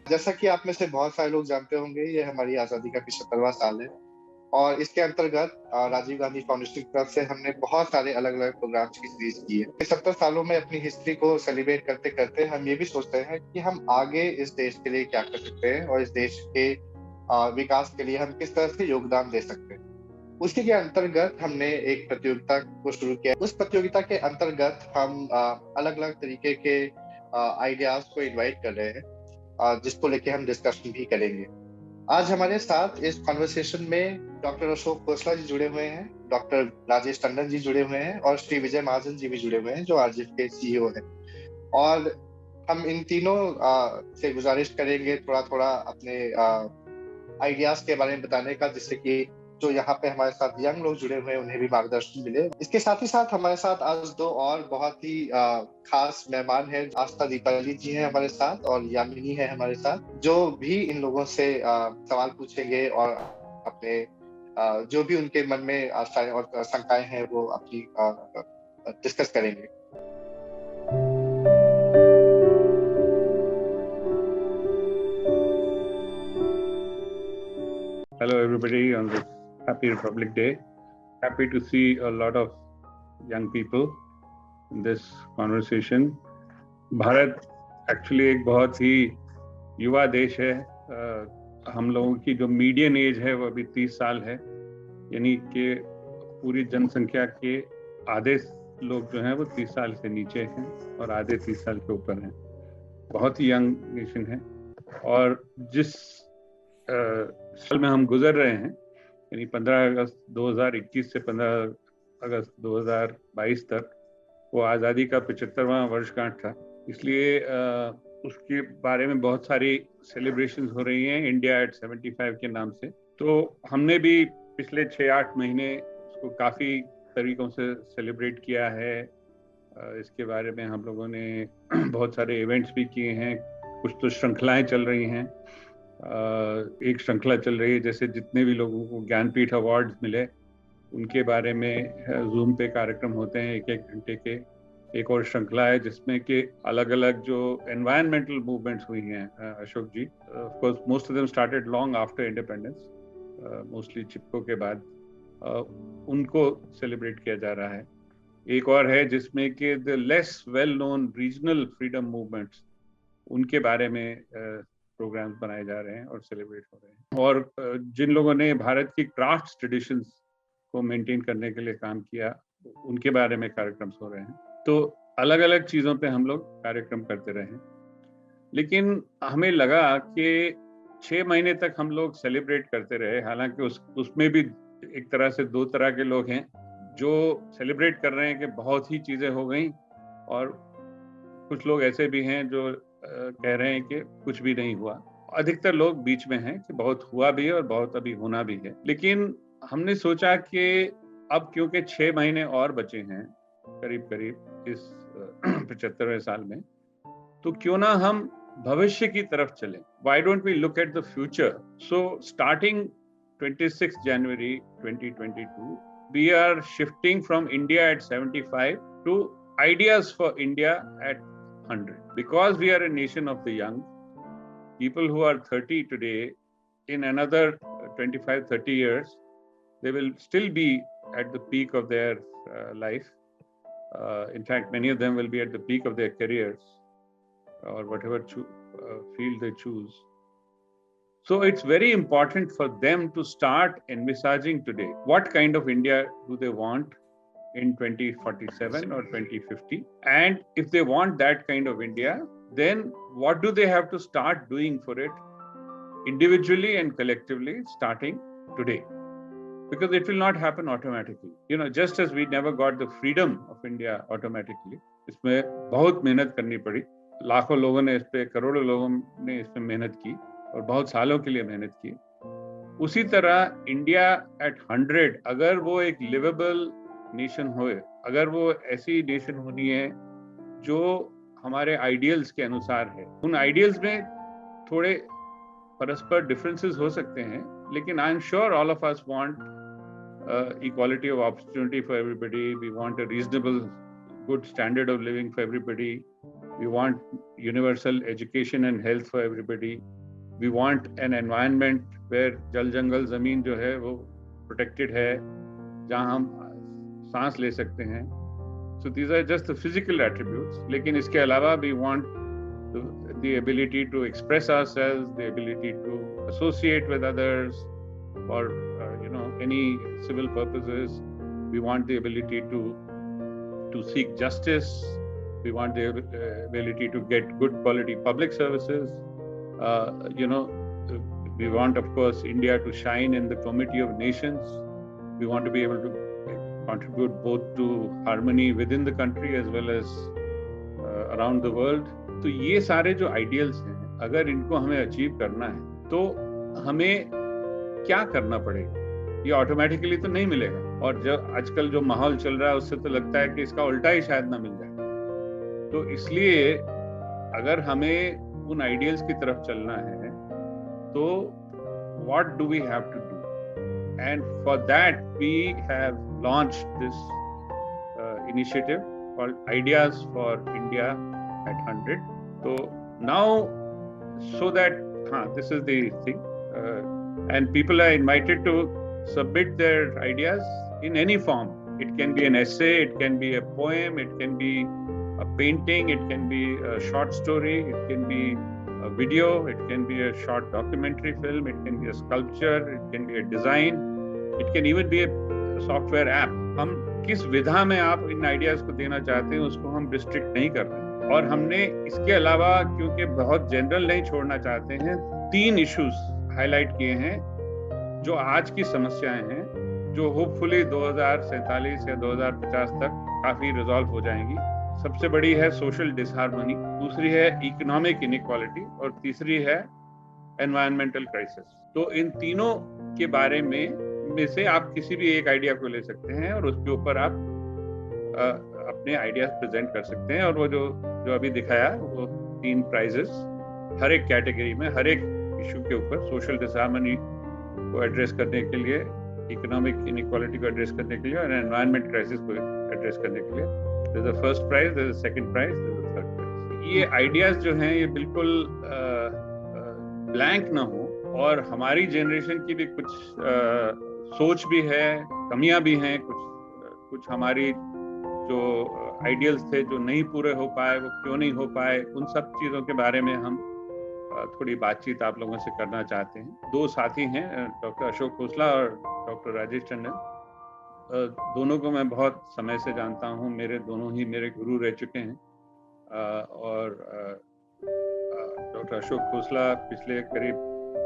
जैसा कि आप में से बहुत सारे लोग जानते होंगे, ये हमारी आज़ादी का 75वां साल है और इसके अंतर्गत राजीव गांधी फाउंडेशन की तरफ से हमने बहुत सारे अलग-अलग प्रोग्राम्स की सीरीज की है। इस 70 सालों में अपनी हिस्ट्री को सेलिब्रेट करते-करते हम ये भी सोचते हैं कि हम आगे इस देश के लिए क्या कर सकते हैं और इस देश के विकास के लिए हम किस तरह से योगदान दे सकते हैं। उसी के अंतर्गत हमने एक प्रतियोगिता को शुरू किया। उस प्रतियोगिता के अंतर्गत हम अलग-अलग तरीके के आइडियाज को इनवाइट कर रहे हैं, जिसको लेके हम डिस्कशन भी करेंगे। आज हमारे साथ इस कॉन्वर्सेशन में डॉक्टर अशोक खोसला जी जुड़े हुए हैं, डॉक्टर राजेश टंडन जी जुड़े हुए हैं और श्री विजय महाजन जी भी जुड़े हुए हैं, जो आरजीएफ के सीईओ हैं। और हम इन तीनों से गुजारिश करेंगे थोड़ा-थोड़ा अपने आइडियाज के बारे में बताने का, जिससे कि जो यहाँ पे हमारे साथ यंग लोग जुड़े हुए हैं उन्हें भी मार्गदर्शन मिले। इसके साथ ही साथ हमारे साथ आज दो और बहुत ही खास मेहमान हैं। आस्था दीपाली जी हैं हमारे साथ और यामिनी है हमारे साथ, जो भी इन लोगों से सवाल पूछेंगे और अपने जो भी उनके मन में आशाएं और शंकाएं हैं वो अपनी डिस्कस करेंगे। Hello everybody on this happy Republic Day. Happy to see a lot of young people in this conversation. Bharat actually एक बहुत ही युवा देश है। हम लोगों की जो मीडियन एज है वो अभी 30 साल है, यानी कि पूरी जनसंख्या के आधे लोग जो हैं वो 30 साल से नीचे हैं और आधे 30 साल के ऊपर हैं। बहुत ही यंग नेशन है और जिस साल में हम गुजर रहे हैं, यानी 15 अगस्त 2021 से 15 अगस्त 2022 तक, वो आज़ादी का 75वां वर्षगांठ था। इसलिए उसके बारे में बहुत सारी सेलिब्रेशंस हो रही हैं इंडिया एट 75 के नाम से। तो हमने भी पिछले 6-8 महीने उसको काफ़ी तरीकों से सेलिब्रेट किया है। इसके बारे में हम लोगों ने बहुत सारे इवेंट्स भी किए हैं, कुछ तो श्रृंखलाएं चल रही हैं। एक श्रृंखला चल रही है, जैसे जितने भी लोगों को ज्ञानपीठ अवार्ड्स मिले उनके बारे में जूम पे कार्यक्रम होते हैं 1-1 घंटे के। एक और श्रृंखला है जिसमें कि अलग अलग जो एनवायरमेंटल मूवमेंट्स हुई हैं, Ashok ji, of course most of them started long after independence, mostly Chipko के बाद, उनको सेलिब्रेट किया जा रहा है। एक और है जिसमें कि the less well known regional freedom movements, उनके बारे में प्रोग्राम्स बनाए जा रहे हैं और सेलिब्रेट हो रहे हैं। और जिन लोगों ने भारत की क्राफ्ट ट्रेडिशंस को मेंटेन करने के लिए काम किया, उनके बारे में कार्यक्रम्स हो रहे हैं। तो अलग अलग चीज़ों पे हम लोग कार्यक्रम करते रहे हैं, लेकिन हमें लगा कि 6 महीने तक हम लोग सेलिब्रेट करते रहे। हालांकि उसमें भी एक तरह से दो तरह के लोग हैं, जो सेलिब्रेट कर रहे हैं कि बहुत ही चीज़ें हो गई, और कुछ लोग ऐसे भी हैं जो कह रहे हैं कि कुछ भी नहीं हुआ। अधिकतर लोग बीच में हैं कि बहुत हुआ भी है और बहुत अभी होना भी है। लेकिन हमने सोचा कि अब क्योंकि 6 महीने और बचे हैं करीब करीब इस 75वें साल में, तो क्यों ना हम भविष्य की तरफ चलें। Why don't we look at the future? So starting 26 January 2022, we are shifting from India at 75 to ideas for India at 100. Because we are a nation of the young, people who are 30 today, in another 25-30 years, they will still be at the peak of their life. In fact, many of them will be at the peak of their careers or whatever field they choose. So it's very important for them to start envisaging today what kind of India do they want in 2047 or 2050. And if they want that kind of India, then what do they have to start doing for it individually and collectively starting today? Because it will not happen automatically. You know, just as we never got the freedom of India automatically, इसमें बहुत मेहनत करनी पड़ी, लाखों लोगों ने इस पे, करोड़ों लोगों ने इस पे मेहनत की और बहुत सालों के लिए मेहनत की, उसी तरह इंडिया एट 100 अगर वो एक लिवेबल नेशन होए, अगर वो ऐसी नेशन होनी है जो हमारे आइडियल्स के अनुसार है। उन आइडियल्स में थोड़े परस्पर डिफरेंसेस हो सकते हैं, लेकिन I am sure all of us want equality of opportunity for everybody, we want a reasonable good standard of living for everybody, we want universal education and health for everybody, we want an environment where जल जंगल जमीन जो है वो protected है, जहां हम सांस ले सकते हैं। So these are just the physical attributes. लेकिन इसके अलावा we want the ability to express ourselves, the ability to associate with others for any civil purposes. We want the ability to seek justice. We want the ability to get good quality public services. We want, of course, India to shine in the Committee of Nations. We want to be able to contribute both to harmony within the country as well as around the world. तो ये सारे जो ideals हैं, अगर इनको हमें achieve करना है तो हमें क्या करना पड़ेगा? ये ऑटोमेटिकली तो नहीं मिलेगा, और जो आजकल जो माहौल चल रहा है उससे तो लगता है कि इसका उल्टा ही शायद ना मिल जाए। तो इसलिए अगर हमें उन आइडियल्स की तरफ चलना है तो what do we have to do? And for that we have launched this initiative called Ideas for India at 100. So now, so that this is the thing, and people are invited to submit their ideas in any form. It can be an essay, it can be a poem, it can be a painting, it can be a short story, it can be a video, it can be a short documentary film, it can be a sculpture, it can be a design, it can even be a software app. हम किस विधा में आप इन ideas को देना चाहते हैं उसको हम रिस्ट्रिक्ट नहीं कर रहे, और हमने इसके अलावा क्योंकि बहुत जनरल नहीं छोड़ना चाहते हैं, 3 इश्यूज हाईलाइट किए हैं जो आज की समस्याएं हैं, जो होपफुली 2047 या 2050 तक काफी रिजॉल्व हो जाएंगी। सबसे बड़ी है सोशल डिसहार्मनी, दूसरी है इकोनॉमिक इनइक्वालिटी, और तीसरी है एनवायरमेंटल क्राइसिस। तो इन तीनों के बारे में से आप किसी भी एक आइडिया को ले सकते हैं और उसके ऊपर आप अपने आइडियाज प्रेजेंट कर सकते हैं। और वो जो अभी दिखाया वो 3 प्राइजेस हर एक कैटेगरी में, हर एक इशू के ऊपर, सोशल डिसहार्मनी को एड्रेस करने के लिए, इकोनॉमिक इनइक्वालिटी को एड्रेस करने के लिए और एनवायरमेंट क्राइसिस को एड्रेस करने के लिए। There's a first prize, there's a second prize, there's a third prize. ये आइडियाज जो हैं ये बिल्कुल ब्लैंक ना हो, और हमारी जनरेशन की भी कुछ सोच भी है, कमियां भी हैं, कुछ हमारी जो आइडियल्स थे जो नहीं पूरे हो पाए, वो क्यों नहीं हो पाए, उन सब चीज़ों के बारे में हम थोड़ी बातचीत आप लोगों से करना चाहते हैं। 2 साथी हैं, डॉक्टर अशोक खोसला और डॉक्टर राजेश टंडन। दोनों को मैं बहुत समय से जानता हूँ, दोनों ही मेरे गुरु रह चुके हैं। और डॉक्टर अशोक खोसला पिछले करीब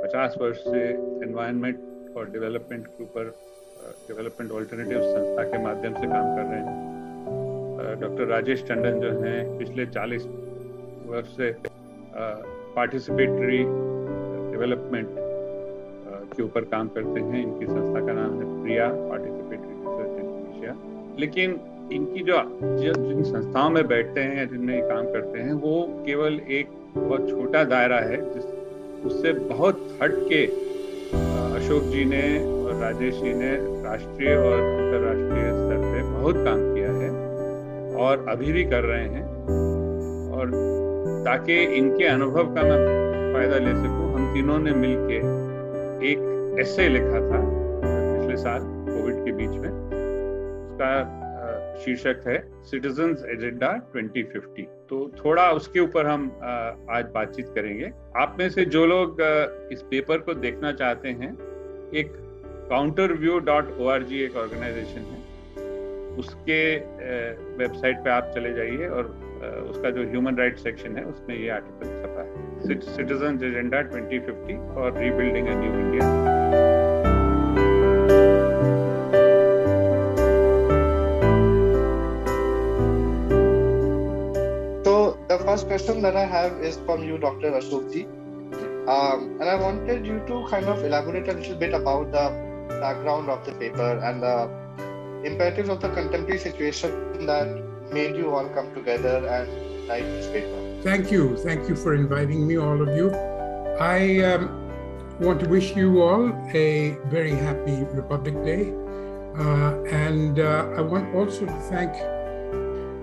50 वर्ष से एनवायरनमेंट और डेवलपमेंट के ऊपर डेवलपमेंट ऑल्टरनेटिव संस्था के माध्यम से काम कर रहे हैं। डॉक्टर राजेश टंडन जो हैं पिछले 40 वर्ष से पार्टिसिपेटरी डेवलपमेंट के ऊपर काम करते हैं। इनकी संस्था का नाम है प्रिया पार्टिसिपेटरी रिसर्च इन एशिया। लेकिन इनकी जिन संस्थाओं में बैठते हैं या जिनमें ये काम करते हैं, वो केवल एक बहुत छोटा दायरा है, उससे बहुत हट के अशोक जी ने और राजेश जी ने राष्ट्रीय और अंतर्राष्ट्रीय स्तर पे बहुत काम किया है और अभी भी कर रहे हैं। और ताकि इनके अनुभव का मैं फायदा ले सकूं, हम तीनों ने मिलके एक एसे लिखा था पिछले साल कोविड के बीच में। उसका शीर्षक है सिटीजन्स एजेंडा 2050। तो थोड़ा उसके ऊपर हम आज बातचीत करेंगे। आप में से जो लोग इस पेपर को देखना चाहते हैं, एक counterview.org एक ऑर्गेनाइजेशन है, उसके वेबसाइट पे आप चले जाइए और उसका जो ह्यूमन राइट्स सेक्शन है उसमें ये आर्टिकल छपा है, सिटीजन्स एजेंडा 2050 और rebuilding a new India. The first question that I have is from you, Dr. Ashok ji. And I wanted you to kind of elaborate a little bit about the background of the paper and the imperatives of the contemporary situation that made you all come together and write this paper. Thank you. Thank you for inviting me, all of you. I want to wish you all a very happy Republic Day. And I want also to thank,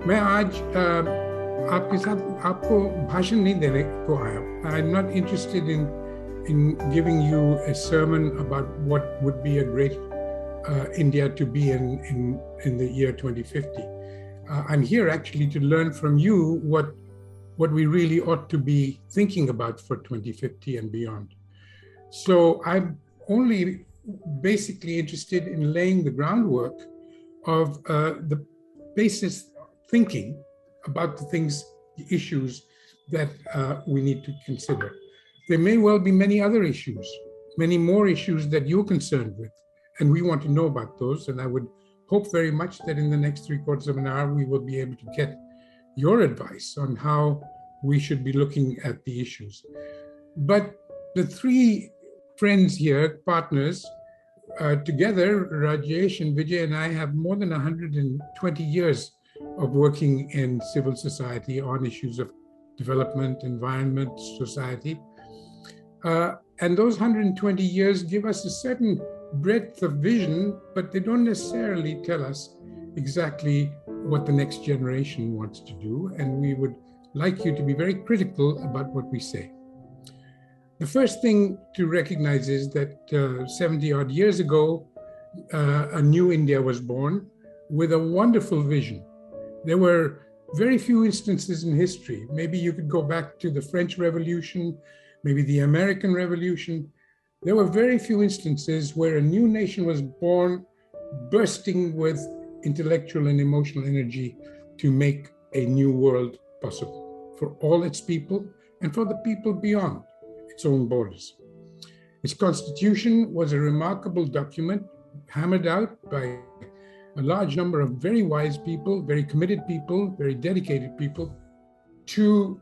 मैं आज आपके साथ आपको भाषण नहीं देने को आया. I'm not interested in giving you a sermon about what would be a great India to be in the year 2050. I'm here actually to learn from you what we really ought to be thinking about for 2050 and beyond. So I'm only basically interested in laying the groundwork of the basis thinking about the things, the issues that we need to consider. There may well be many other issues, many more issues that you're concerned with, and we want to know about those. And I would hope very much that in the next 3/4 of an hour, we will be able to get your advice on how we should be looking at the issues. But the three friends here, partners, together, Rajesh and Vijay and I have more than 120 years of working in civil society on issues of development, environment, society. And those 120 years give us a certain breadth of vision, but they don't necessarily tell us exactly what the next generation wants to do. And we would like you to be very critical about what we say. The first thing to recognize is that 70 odd years ago, a new India was born with a wonderful vision. There were very few instances in history. Maybe you could go back to the French Revolution, maybe the American Revolution. There were very few instances where a new nation was born, bursting with intellectual and emotional energy to make a new world possible for all its people and for the people beyond its own borders. Its constitution was a remarkable document hammered out by a large number of very wise people, very committed people, very dedicated people, to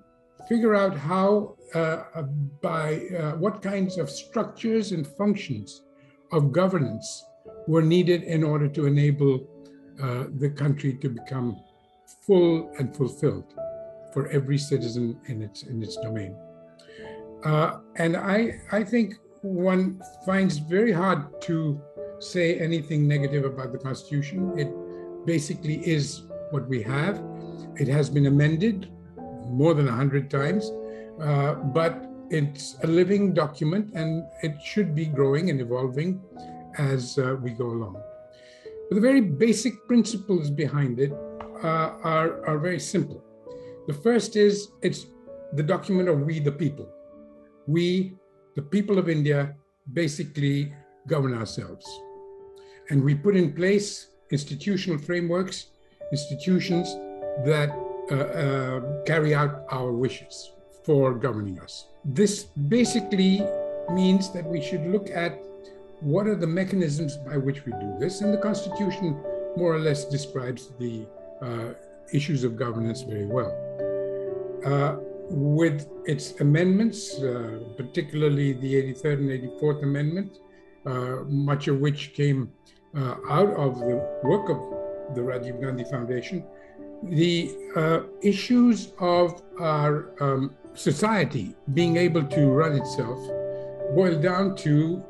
figure out how, what kinds of structures and functions of governance were needed in order to enable the country to become full and fulfilled for every citizen in its domain. And I think one finds very hard to say anything negative about the Constitution. It basically is what we have. It has been amended more than 100 times, but it's a living document and it should be growing and evolving as we go along. But the very basic principles behind it are very simple. The first is it's the document of we the people. We, the people of India, basically govern ourselves. And we put in place institutional frameworks, institutions that carry out our wishes for governing us. This basically means that we should look at what are the mechanisms by which we do this. And the Constitution more or less describes the issues of governance very well. With its amendments, particularly the 83rd and 84th Amendment, much of which came out of the work of the Rajiv Gandhi Foundation, the issues of our society being able to run itself boil down to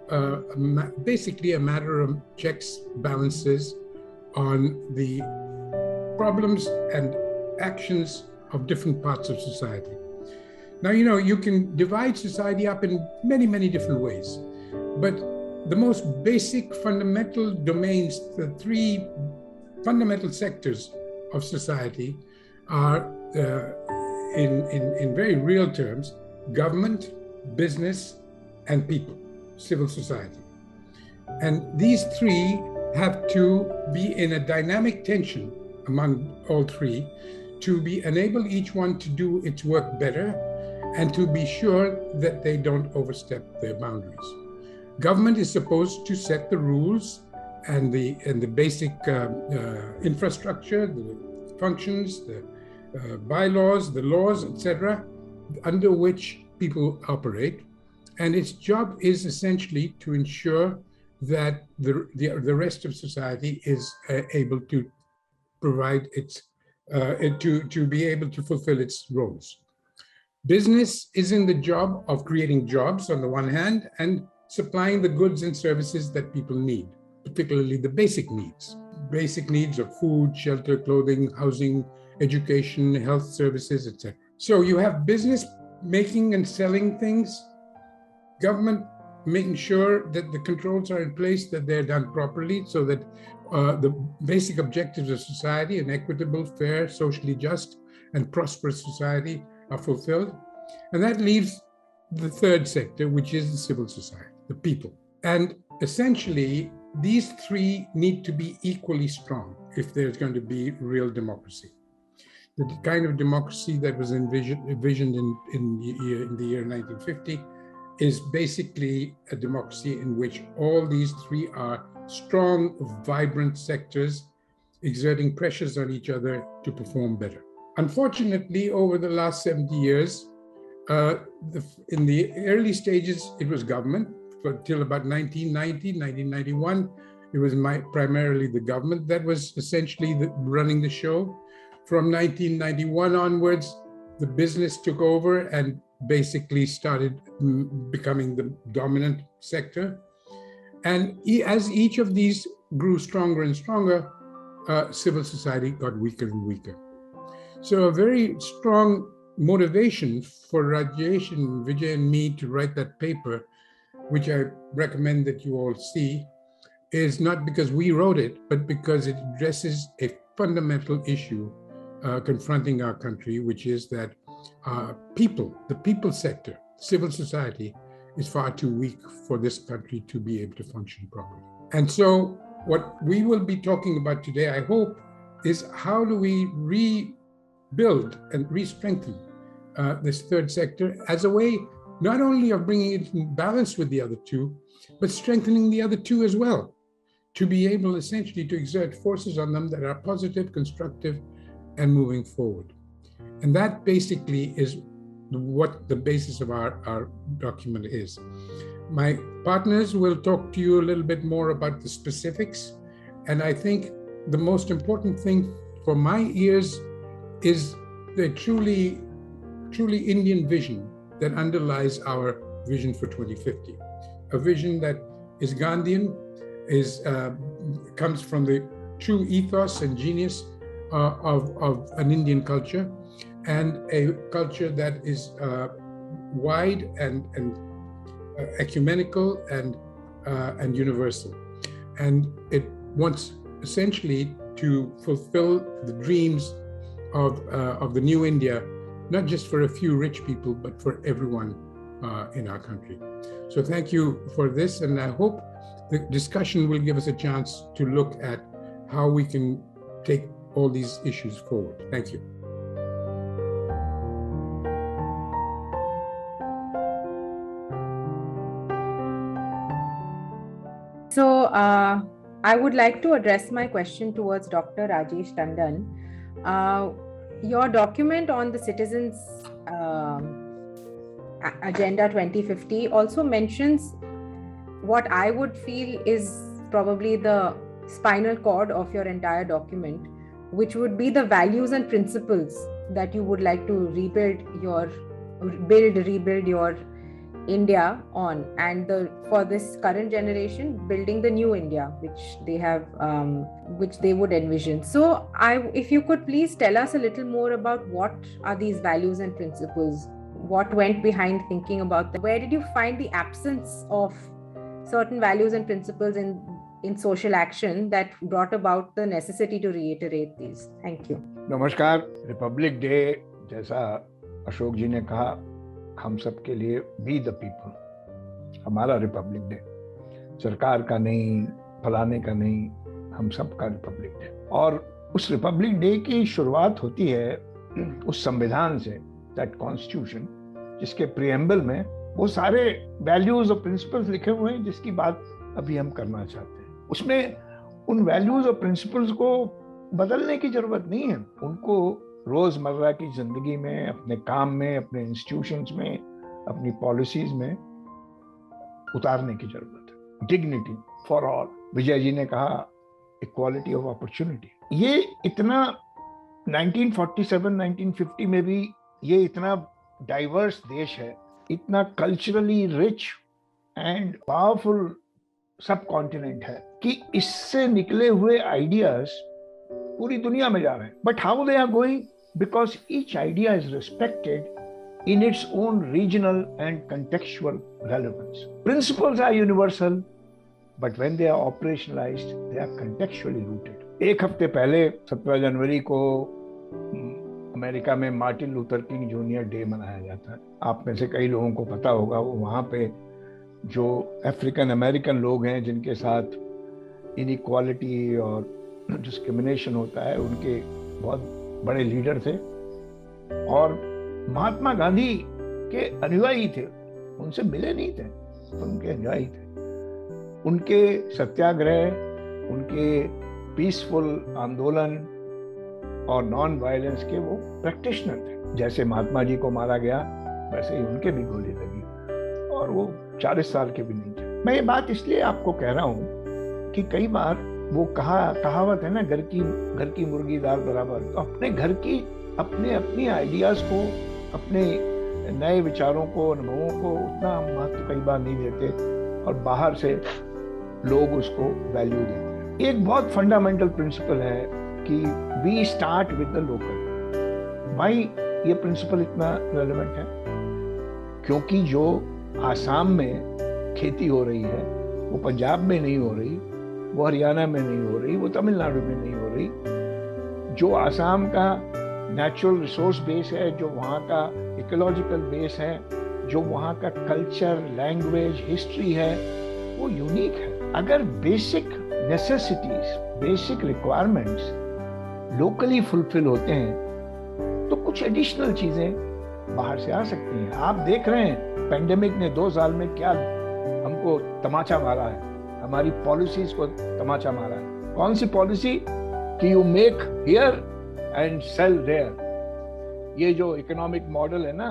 basically a matter of checks, balances on the problems and actions of different parts of society. Now, you know, you can divide society up in many, many different ways, but the most basic fundamental domains, the three fundamental sectors of society are, in very real terms, government, business, and people, civil society. And these three have to be in a dynamic tension among all three to enable each one to do its work better and to be sure that they don't overstep their boundaries. Government is supposed to set the rules and the basic infrastructure, the functions, bylaws, the laws, etc., under which people operate. And its job is essentially to ensure that the rest of society is able to provide its, to be able to fulfill its roles. Business is in the job of creating jobs on the one hand and supplying the goods and services that people need, particularly the basic needs of food, shelter, clothing, housing, education, health services, etc. So you have business making and selling things, government making sure that the controls are in place, that they're done properly, so that the basic objectives of society, an equitable, fair, socially just, and prosperous society are fulfilled. And that leaves the third sector, which is the civil society, the people. And essentially, these three need to be equally strong if there's going to be real democracy. The kind of democracy that was envisioned in the year 1950 is basically a democracy in which all these three are strong, vibrant sectors exerting pressures on each other to perform better. Unfortunately, over the last 70 years, in the early stages, it was government. Till about 1990, 1991, it was primarily the government that was essentially running the show. From 1991 onwards, the business took over and basically started becoming the dominant sector. And as each of these grew stronger and stronger, civil society got weaker and weaker. So a very strong motivation for Rajesh and Vijay and me to write that paper, which I recommend that you all see, is not because we wrote it, but because it addresses a fundamental issue confronting our country, which is that the people sector, civil society, is far too weak for this country to be able to function properly. And so what we will be talking about today, I hope, is how do we rebuild and re-strengthen this third sector as a way not only of bringing it in balance with the other two, but strengthening the other two as well, to be able essentially to exert forces on them that are positive, constructive, and moving forward. And that basically is what the basis of our document is. My partners will talk to you a little bit more about the specifics. And I think the most important thing for my ears is the truly Indian vision that underlies our vision for 2050. A vision that is Gandhian, comes from the true ethos and genius of an Indian culture, and a culture that is wide and ecumenical and universal. And it wants essentially to fulfill the dreams of the new India, not just for a few rich people, but for everyone in our country. So thank you for this, and I hope the discussion will give us a chance to look at how we can take all these issues forward. Thank you. So I would like to address my question towards Dr. Rajesh Tandon. Your document on the Citizens Agenda 2050 also mentions what I would feel is probably the spinal cord of your entire document, which would be the values and principles that you would like to rebuild your India on, and for this current generation, building the new India, which they have, which they would envision. So, if you could please tell us a little more about what are these values and principles, what went behind thinking about them, where did you find the absence of certain values and principles in social action that brought about the necessity to reiterate these? Thank you. नमस्कार. Republic day, जैसा अशोक जी ने कहा, हम सब के लिए we the people, हमारा Republic day, सरकार का नहीं, फलाने का नहीं, हम सब का रिपब्लिक डे। और उस रिपब्लिक डे की शुरुआत होती है उस संविधान से, दैट कॉन्स्टिट्यूशन, जिसके प्रीएम्बल में वो सारे वैल्यूज और प्रिंसिपल्स लिखे हुए हैं जिसकी बात अभी हम करना चाहते हैं। उसमें उन वैल्यूज और प्रिंसिपल्स को बदलने की जरूरत नहीं है, उनको रोजमर्रा की जिंदगी में, अपने काम में, अपने इंस्टीट्यूशंस में, अपनी पॉलिसीज में उतारने की जरूरत है। Dignity for all, Vijay ji ने कहा इक्वालिटी ऑफ अपॉर्चुनिटी। ये इतना 1947 1950 में भी ये इतना डाइवर्स देश है, इतना कल्चरली रिच एंड पावरफुल सब कॉन्टिनेंट है कि इससे निकले हुए आइडियाज पूरी दुनिया में जा रहे हैं। But how they are going? Because each idea is respected in its own regional and contextual relevance. Principles are universal, but when they are operationalized, they are contextually rooted. एक हफ्ते पहले 17 जनवरी को अमेरिका में Martin Luther king junior day मनाया जाता है। आप में से कई लोगों को पता होगा, वो वहाँ पे जो अफ्रीकन अमेरिकन लोग हैं जिनके साथ इनइक्वालिटी और डिस्क्रिमिनेशन होता है, उनके बहुत बड़े लीडर थे और महात्मा गांधी के अनुयायी थे। उनसे मिले नहीं थे पर उनके अनुयायी थे। उनके सत्याग्रह, उनके पीसफुल आंदोलन और नॉन वायलेंस के वो प्रैक्टिशनर थे। जैसे महात्मा जी को मारा गया वैसे ही उनके भी गोली लगी और वो 40 साल के भी नहीं थे। मैं ये बात इसलिए आपको कह रहा हूँ कि कई बार वो कहावत है ना, घर की मुर्गी दाल बराबर। तो अपने घर की अपनी आइडियाज को, अपने नए विचारों को, अनुभवों को उतना महत्व कई बार नहीं देते और बाहर से लोग उसको वैल्यू देते हैं। एक बहुत फंडामेंटल प्रिंसिपल है कि we start with the local. भाई ये प्रिंसिपल इतना रेलेवेंट है क्योंकि जो आसाम में खेती हो रही है वो पंजाब में नहीं हो रही, वो हरियाणा में नहीं हो रही, वो तमिलनाडु में नहीं हो रही। जो आसाम का नेचुरल रिसोर्स बेस है, जो वहाँ का इकोलॉजिकल बेस है, जो वहाँ का कल्चर, लैंग्वेज, हिस्ट्री है, वो यूनिक है। अगर basic necessities, basic requirements locally fulfil होते हैं तो कुछ एडिशनल चीजें बाहर से आ सकती हैं। आप देख रहे हैं पेंडेमिक ने 2 साल में क्या हमको तमाचा मारा है, हमारी पॉलिसीज को तमाचा मारा है। कौन सी पॉलिसी? कि you make here and sell there. ये जो इकोनॉमिक मॉडल है ना,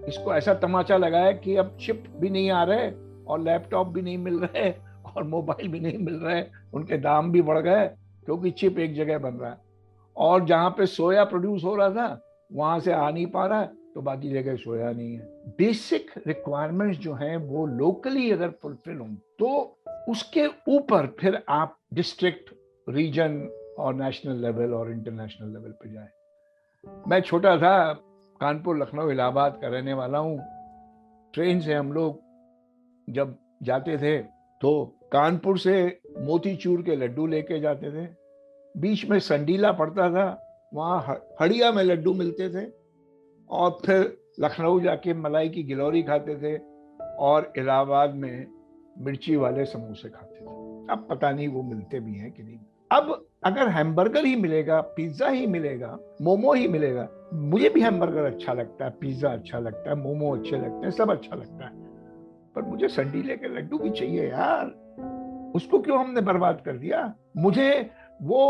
इसको ऐसा तमाचा लगाया कि अब चिप भी नहीं आ रहे और लैपटॉप भी नहीं मिल रहे और मोबाइल भी नहीं मिल रहे, उनके दाम भी बढ़ गए क्योंकि चिप एक जगह बन रहा है और जहां पे सोया प्रोड्यूस हो रहा था वहां से आ नहीं पा रहा है तो बाकी जगह सोया नहीं है। बेसिक रिक्वायरमेंट्स जो हैं वो लोकली अगर फुलफिल हों तो उसके ऊपर फिर आप डिस्ट्रिक्ट, रीजन और नेशनल लेवल और इंटरनेशनल लेवल पे जाए। मैं छोटा था, कानपुर, लखनऊ, इलाहाबाद का रहने वाला हूँ। ट्रेन से हम लोग जब जाते थे तो कानपुर से मोतीचूर के लड्डू लेके जाते थे। बीच में संडीला पड़ता था, वहाँ हड़िया में लड्डू मिलते थे और फिर लखनऊ जाके मलाई की गिलौरी खाते थे और इलाहाबाद में मिर्ची वाले समोसे खाते थे। अब पता नहीं वो मिलते भी हैं कि नहीं। अब अगर हैमबर्गर ही मिलेगा, पिज्जा ही मिलेगा, मोमो ही मिलेगा, मुझे भी हैमबर्गर अच्छा लगता है, पिज्जा अच्छा लगता है, मोमो अच्छे लगते हैं, सब अच्छा लगता है, पर मुझे संडीले के लड्डू भी चाहिए यार। उसको क्यों हमने बर्बाद कर दिया? मुझे वो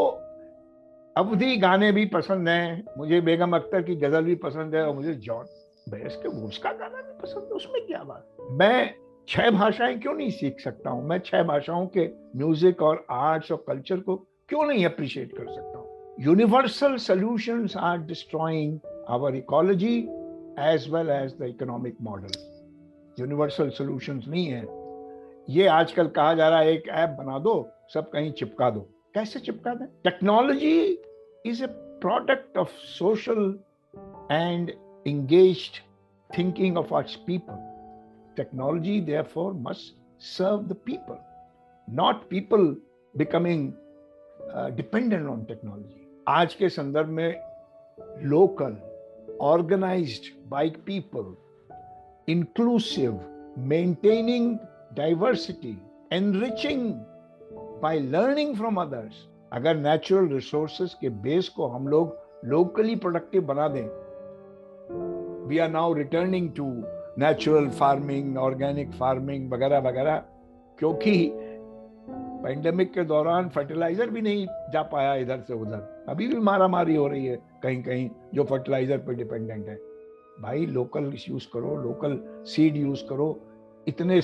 अवधी गाने भी पसंद हैं, मुझे बेगम अख्तर की गजल भी पसंद है और मुझे जॉन बेस के उसका गाना भी पसंद है। उसमें क्या बात? मैं 6 भाषाएं क्यों नहीं सीख सकता हूँ? मैं 6 भाषाओं के म्यूजिक और आर्ट्स और कल्चर को क्यों नहीं अप्रिशिएट कर सकता हूँ? Universal solutions are destroying our ecology as well as the economic model. Universal solutions नहीं है। ये आजकल कहा जा रहा है एक ऐप बना दो, सब कहीं चिपका दो। कैसे चिपका दें? Technology is a product of social and engaged thinking of its people. Technology therefore must serve the people, not people becoming dependent on technology. आज के संदर्भ में local, organized by people, inclusive, maintaining diversity, enriching by learning from others. अगर natural resources के base को हम लोग locally productive बना दें, we are now returning to natural farming, organic farming वगैरह वगैरह, क्योंकि पेंडेमिक के दौरान फर्टिलाइजर भी नहीं जा पाया इधर से उधर अभी भी मारामारी हो रही है कहीं कहीं जो फर्टिलाइजर पे डिपेंडेंट है। भाई लोकल यूज करो, लोकल सीड यूज करो, इतने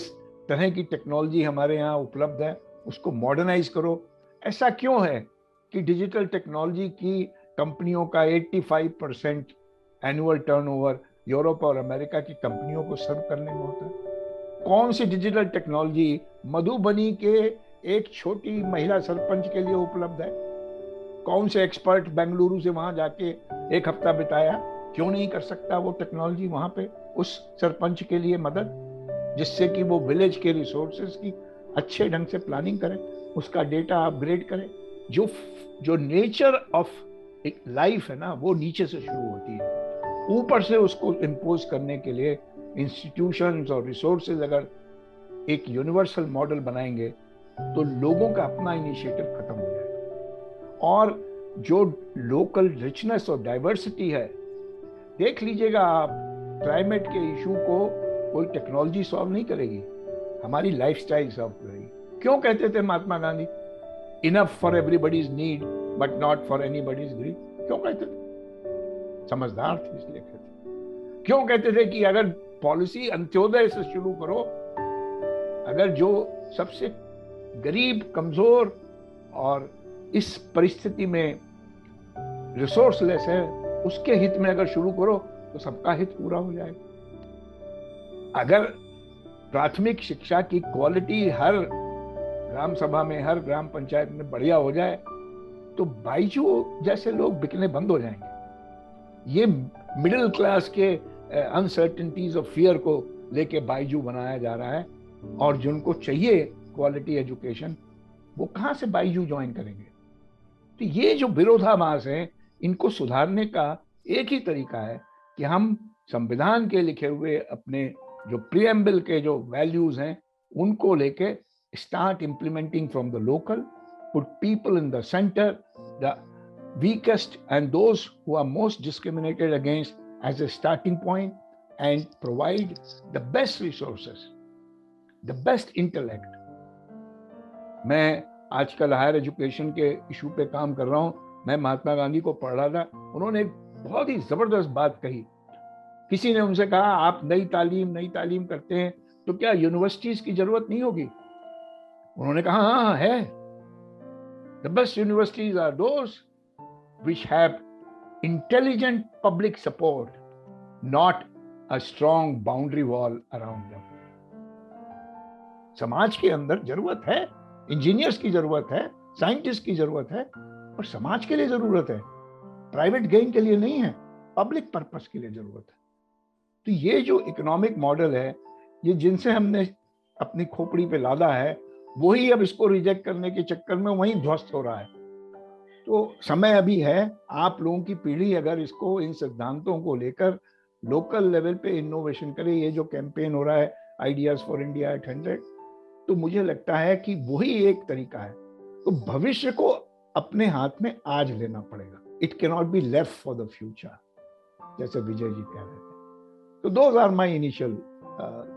तरह की टेक्नोलॉजी हमारे यहाँ उपलब्ध है, उसको मॉडर्नाइज करो। ऐसा क्यों है कि डिजिटल टेक्नोलॉजी की कंपनियों का 85% एनुअल टर्नओवर यूरोप और अमेरिका की कंपनियों को सर्व करने में होता है? कौन सी डिजिटल टेक्नोलॉजी मधुबनी के एक छोटी महिला सरपंच के लिए उपलब्ध है? कौन से एक्सपर्ट बेंगलुरु से वहां जाके एक हफ्ता बिताया? क्यों नहीं कर सकता वो टेक्नोलॉजी वहां पे उस सरपंच के लिए मदद, जिससे कि वो विलेज के रिसोर्सेज की अच्छे ढंग से प्लानिंग करे, उसका डेटा अपग्रेड करे। जो नेचर ऑफ एक लाइफ है ना, वो नीचे से शुरू होती है, ऊपर से उसको इम्पोज करने के लिए इंस्टीट्यूशंस और रिसोर्सेज अगर एक यूनिवर्सल मॉडल बनाएंगे तो लोगों का अपना इनिशिएटिव खत्म हो जाएगा। और जो लोकल रिचनेस और डाइवर्सिटी है, देख लीजिएगा आप, क्लाइमेट के इशू को कोई टेक्नोलॉजी सॉल्व नहीं करेगी, हमारी लाइफस्टाइल सॉल्व करेगी। क्यों कहते थे Mahatma Gandhi, enough for everybody's need but not for anybody's greed? क्यों कहते थे? समझदार थे इसलिए कहते। क्यों कहते थे कि अगर पॉलिसी अंत्योदय से शुरू करो, अगर जो सबसे गरीब, कमजोर और इस परिस्थिति में रिसोर्सलेस है, उसके हित में अगर शुरू करो तो सबका हित पूरा हो जाएगा। अगर प्राथमिक शिक्षा की क्वालिटी हर ग्राम सभा में, हर ग्राम पंचायत में बढ़िया हो जाए तो बाइजू जैसे लोग बिकने बंद हो जाएंगे। ये मिडिल क्लास के अनसर्टेनिटीज और फियर को लेके बाइजू बनाया जा रहा है, और जिनको चाहिए क्वालिटी एजुकेशन, वो कहाँ से बाइजू ज्वाइन करेंगे? तो ये जो विरोधाभास है, इनको सुधारने का एक ही तरीका है कि हम संविधान के लिखे हुए अपने जो प्रीएम्बल के जो वैल्यूज हैं, उनको लेके start implementing from the local, put people in the centre, the weakest and those who are most discriminated against as a starting point, and provide the best resources, the best intellect. मैं आजकल higher education के issue पे काम कर रहा हूँ। मैं महात्मा गांधी को पढ़ रहा था, उन्होंने एक बहुत ही जबरदस्त बात कही। किसी ने उनसे कहा, आप नई तालीम करते हैं तो क्या यूनिवर्सिटीज की जरूरत नहीं होगी? उन्होंने कहा, हाँ है। The best universities are those which have intelligent public support, not a strong boundary wall around them. समाज के अंदर जरूरत है, इंजीनियर्स की जरूरत है, साइंटिस्ट की जरूरत है, और समाज के लिए जरूरत है, प्राइवेट गेन के लिए नहीं है, पब्लिक पर्पस के लिए जरूरत है। तो ये जो इकोनॉमिक मॉडल है, ये जिनसे हमने अपनी खोपड़ी पे लादा है, वही अब इसको रिजेक्ट करने के चक्कर में वहीं ध्वस्त हो रहा है। तो समय अभी है, आप लोगों की पीढ़ी अगर इसको, इन सिद्धांतों को लेकर लोकल लेवल पे इनोवेशन करे, ये जो कैंपेन हो रहा है आइडियाज फॉर इंडिया एट 100, तो मुझे लगता है कि वही एक तरीका है। तो भविष्य को अपने हाथ में आज लेना पड़ेगा। It can not be left for the future, जैसे विजय जी कह रहे थे। तो those are my initial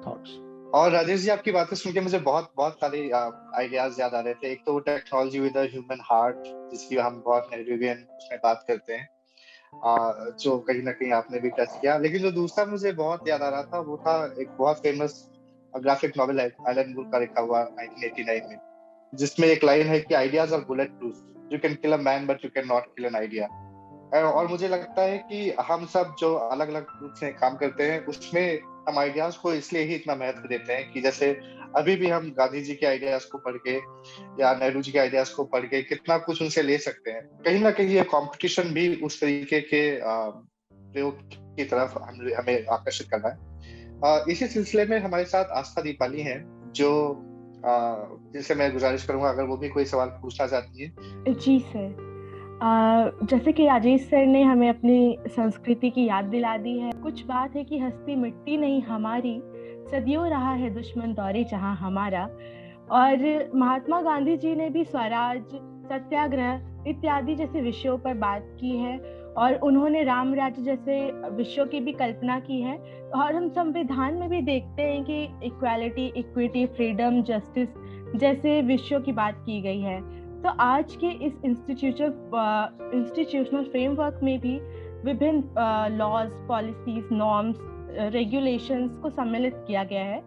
thoughts. और राजेश जी, आपकी बातें सुन के मुझे बहुत सारे आइडियाज याद आ रहे थे। एक तो वो technology with the human heart, जिसकी हम बहुत नेहरुवियन उसमें बात करते हैं, जो कहीं ना कहीं आपने भी टच किया। लेकिन जो दूसरा मुझे बहुत याद आ रहा था, वो था एक बहुत फेमस ग्राफिक नॉवेल है एलन मूर का लिखा हुआ 1989 में, जिसमें एक लाइन है कि ideas are bullet proof, you can kill a man but you can not kill an idea. और मुझे लगता है कि हम सब जो अलग अलग रूप से काम करते हैं, उसमें हम आइडियाज को इसलिए ही इतना महत्व देते हैं कि जैसे अभी भी हम गांधी जी के आइडियाज को पढ़ के या नेहरू जी के आइडियाज को पढ़ के कितना कुछ उनसे ले सकते हैं। कहीं ना कहीं ये कंपटीशन भी उस तरीके के प्रयोग की तरफ हमें आकर्षित कर रहा है। इसी सिलसिले में हमारे साथ आस्था दीपाली हैं, जो जिनसे मैं गुजारिश करूंगा अगर वो भी कोई सवाल पूछना चाहती है। जी सर, जैसे कि राजेश सर ने हमें अपनी संस्कृति की याद दिला दी है। कुछ बात है कि हस्ती मिट्टी नहीं हमारी, सदियों रहा है दुश्मन दौरे जहां हमारा। और महात्मा गांधी जी ने भी स्वराज, सत्याग्रह इत्यादि जैसे विषयों पर बात की है, और उन्होंने राम राज्य जैसे विषयों की भी कल्पना की है। और हम संविधान में भी देखते हैं कि इक्वालिटी, इक्विटी, फ्रीडम, जस्टिस जैसे विषयों की बात की गई है। तो आज के इस इंस्टीट्यूशनल फ्रेमवर्क में भी विभिन्न लॉज, पॉलिसीज, नॉर्म्स, रेगुलेशंस को सम्मिलित किया गया है।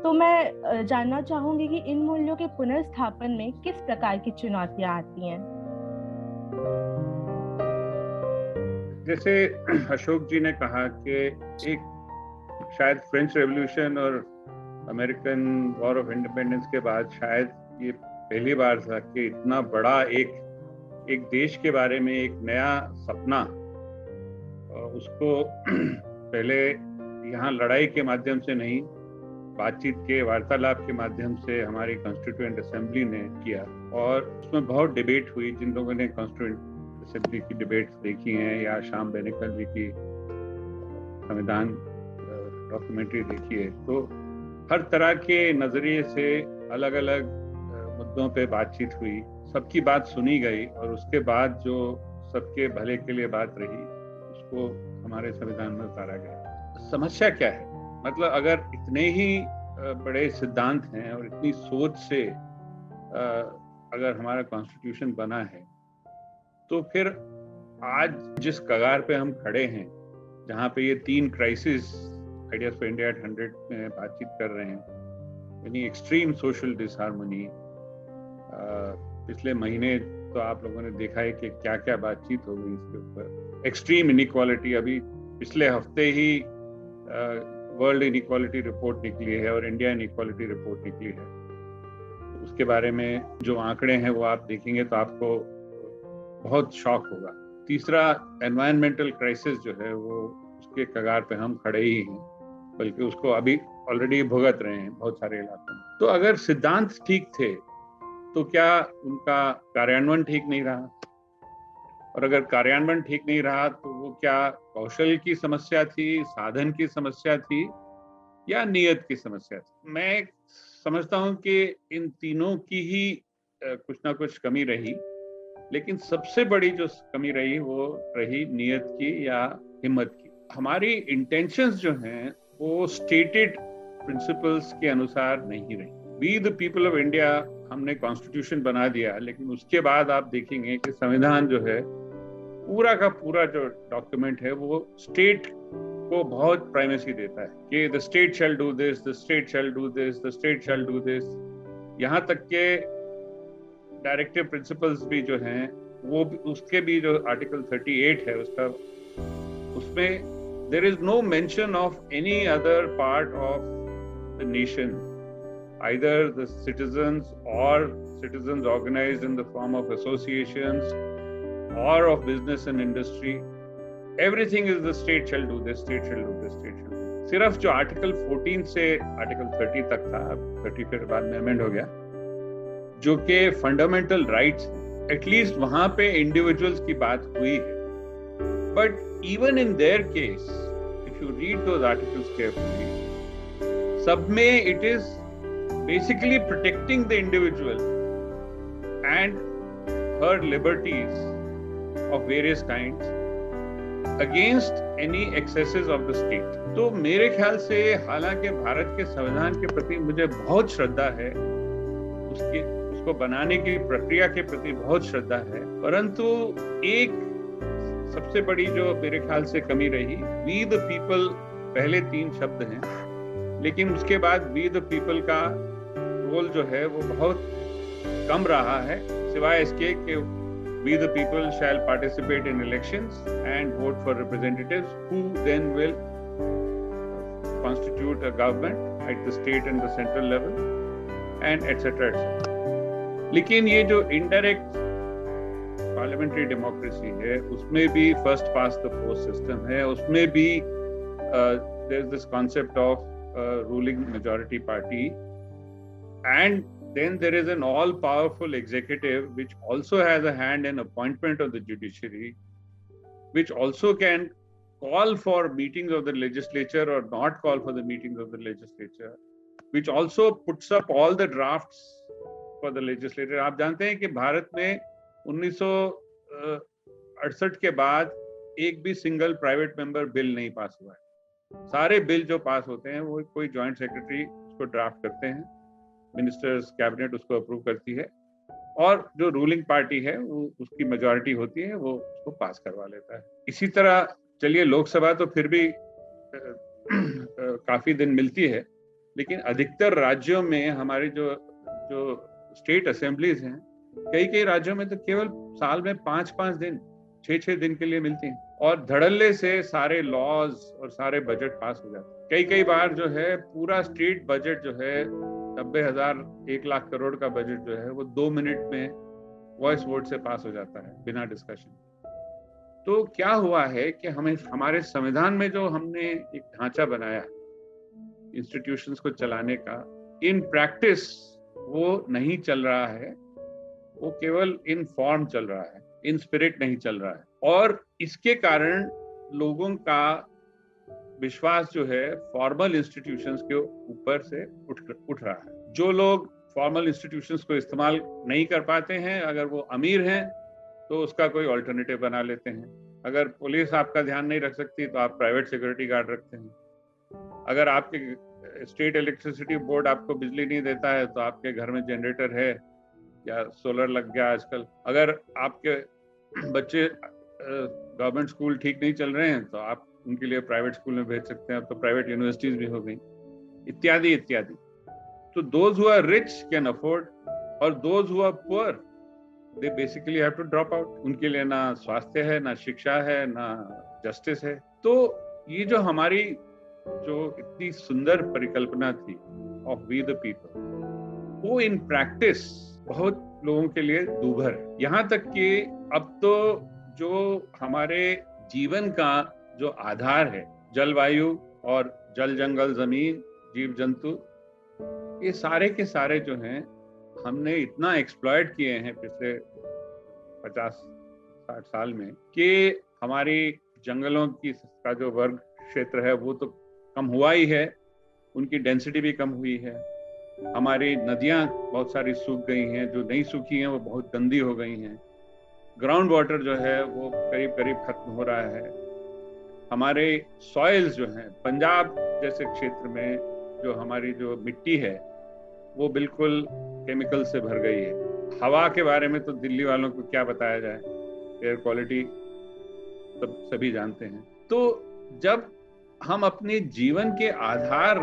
तो मैं जानना चाहूंगी कि इन मूल्यों के पुनर्स्थापन में किस प्रकार की चुनौतियां आती हैं। जैसे अशोक जी ने कहा कि एक शायद फ्रेंच रेवोल्यूशन और अमेरिकन वॉर ऑफ इंडिपेंडेंस के बाद शायद ये पहली बार था कि इतना बड़ा एक देश के बारे में एक नया सपना, उसको पहले यहाँ लड़ाई के माध्यम से नहीं, बातचीत के वार्तालाप के माध्यम से हमारी कॉन्स्टिट्यूएंट असेंबली ने किया। और उसमें बहुत डिबेट हुई। जिन लोगों ने कॉन्स्टिट्यूएंट असेंबली की डिबेट्स देखी हैं या श्याम बेनेगल जी की संविधान डॉक्यूमेंट्री देखी है, तो हर तरह के नजरिए से अलग अलग मुद्दों पे बातचीत हुई, सबकी बात सुनी गई और उसके बाद जो सबके भले के लिए बात रही उसको हमारे संविधान में उतारा गया। समस्या क्या है? मतलब अगर इतने ही बड़े सिद्धांत हैं और इतनी सोच से अगर हमारा कॉन्स्टिट्यूशन बना है, तो फिर आज जिस कगार पे हम खड़े हैं, जहाँ पे ये 3 crisis ideas for India at 100 में बातचीत कर रहे हैं, यानी एक्सट्रीम सोशल डिसहार्मनी, पिछले महीने तो आप लोगों ने देखा है कि क्या क्या बातचीत हो गई इसके ऊपर। एक्सट्रीम इनइक्वालिटी, अभी पिछले हफ्ते ही वर्ल्ड इनइक्वालिटी रिपोर्ट निकली है और इंडिया इनइक्वालिटी रिपोर्ट निकली है। तो उसके बारे में जो आंकड़े हैं वो आप देखेंगे तो आपको बहुत शॉक होगा। तीसरा, एनवायरमेंटल क्राइसिस जो है वो उसके कगार पे हम खड़े ही हैं, बल्कि उसको अभी ऑलरेडी भुगत रहे हैं बहुत सारे इलाकों में। तो अगर सिद्धांत ठीक थे तो क्या उनका कार्यान्वयन ठीक नहीं रहा? और अगर कार्यान्वयन ठीक नहीं रहा तो वो क्या कौशल की समस्या थी, साधन की समस्या थी या नियत की समस्या थी? मैं समझता हूं कि इन तीनों की ही कुछ ना कुछ कमी रही, लेकिन सबसे बड़ी जो कमी रही वो रही नियत की या हिम्मत की। हमारी इंटेंशंस जो हैं वो स्टेटेड प्रिंसिपल्स के अनुसार नहीं रही। We the people of India, हमने कॉन्स्टिट्यूशन बना दिया, लेकिन उसके बाद आप देखेंगे कि संविधान जो है पूरा का पूरा जो डॉक्यूमेंट है वो स्टेट को बहुत प्राइमेसी देता है कि the state shall do this, the state shall do this, the state shall do this. यहाँ तक के डायरेक्टिव प्रिंसिपल्स भी जो हैं वो उसके भी जो आर्टिकल 38 है उसका, उसमें there is no mention of any other part of the nation, either the citizens or citizens organized in the form of associations or of business and industry. Everything is the state shall do this, state shall do this, state shall do this. सिर्फ जो article 14 से article 30 तक था, 30 के बाद में amend हो गया, जो कि फंडामेंटल राइट्स, एटलीस्ट वहां पे इंडिविजुअल्स की बात हुई है। But even in their case, if you read those articles carefully, sab mein it is basically protecting the individual and her liberties of various kinds against any excesses of the state. तो मेरे ख्याल से हालांकि भारत के संविधान के प्रति मुझे बहुत श्रद्धा है, उसको बनाने की प्रक्रिया के प्रति बहुत श्रद्धा है, परंतु एक सबसे बड़ी जो मेरे ख्याल से कमी रही, वी द पीपल पहले 3 शब्द हैं, लेकिन उसके बाद वी द पीपल का रोल जो है वो बहुत कम रहा है, सिवाय इसके कि we the people shall participate in elections and vote for representatives who then will constitute a government at the state and the central level and etcetera etcetera. लेकिन ये जो इनडायरेक्ट पार्लियामेंट्री डेमोक्रेसी है, उसमें भी first past the post system है, उसमें भी there is this concept of ruling majority party, and then there is an all powerful executive which also has a hand in appointment of the judiciary, which also can call for meetings of the legislature or not call for the meetings of the legislature, which also puts up all the drafts for the legislature. आप जानते हैं कि भारत में 1968 के बाद एक भी single private member bill नहीं पास हुआ है। सारे बिल जो पास होते हैं वो कोई जॉइंट सेक्रेटरी उसको ड्राफ्ट करते हैं, मिनिस्टर्स कैबिनेट उसको अप्रूव करती है और जो रूलिंग पार्टी है वो उसकी मेजॉरिटी होती है, वो उसको पास करवा लेता है। इसी तरह चलिए लोकसभा तो फिर भी काफी दिन मिलती है, लेकिन अधिकतर राज्यों में हमारी जो स्टेट असेंबलीज हैं, कई राज्यों में तो केवल साल में 5-5 दिन 6-6 दिन के लिए मिलती हैं, और धड़ल्ले से सारे लॉज और सारे बजट पास हो जाते हैं। कई बार जो है पूरा स्टेट बजट जो है 90,000 1 लाख करोड़ का बजट जो है वो 2 मिनट में वॉइस वोट से पास हो जाता है बिना डिस्कशन। तो क्या हुआ है कि हमें हमारे संविधान में जो हमने एक ढांचा बनाया इंस्टीट्यूशंस को चलाने का, इन प्रैक्टिस वो नहीं चल रहा है, वो केवल इन फॉर्म चल रहा है, इन स्पिरिट नहीं चल रहा है। और इसके कारण लोगों का विश्वास जो है फॉर्मल इंस्टीट्यूशंस के ऊपर से उठ रहा है। जो लोग फॉर्मल इंस्टीट्यूशंस को इस्तेमाल नहीं कर पाते हैं, अगर वो अमीर हैं तो उसका कोई ऑल्टरनेटिव बना लेते हैं। अगर पुलिस आपका ध्यान नहीं रख सकती तो आप प्राइवेट सिक्योरिटी गार्ड रखते हैं। अगर आपके स्टेट इलेक्ट्रिसिटी बोर्ड आपको बिजली नहीं देता है तो आपके घर में जनरेटर है या सोलर लग गया आजकल। अगर आपके बच्चे गवर्नमेंट स्कूल ठीक नहीं चल रहे हैं तो आप उनके लिए प्राइवेट स्कूल में भेज सकते हैं। अब तो प्राइवेट यूनिवर्सिटीज भी हो गई, इत्यादि इत्यादि। तो those who are rich can afford, और those who are poor they basically have to drop out. उनके लिए ना स्वास्थ्य है, ना शिक्षा है, ना जस्टिस है। तो ये जो हमारी जो इतनी सुंदर परिकल्पना थी ऑफ वी द पीपल, वो इन प्रैक्टिस बहुत लोगों के लिए दूभर है। यहाँ तक कि अब तो जो हमारे जीवन का जो आधार है, जलवायु और जल जंगल जमीन जीव जंतु, ये सारे के सारे जो हैं हमने इतना एक्सप्लॉइट किए हैं पिछले 50-60 साल में कि हमारी जंगलों का जो वर्ग क्षेत्र है वो तो कम हुआ ही है, उनकी डेंसिटी भी कम हुई है। हमारी नदियां बहुत सारी सूख गई हैं, जो नहीं सूखी हैं वो बहुत गंदी हो गई हैं। ग्राउंड वाटर जो है वो करीब करीब खत्म हो रहा है। हमारे सॉइल्स जो हैं, पंजाब जैसे क्षेत्र में जो हमारी जो मिट्टी है वो बिल्कुल केमिकल से भर गई है। हवा के बारे में तो दिल्ली वालों को क्या बताया जाए, एयर क्वालिटी सभी जानते हैं। तो जब हम अपने जीवन के आधार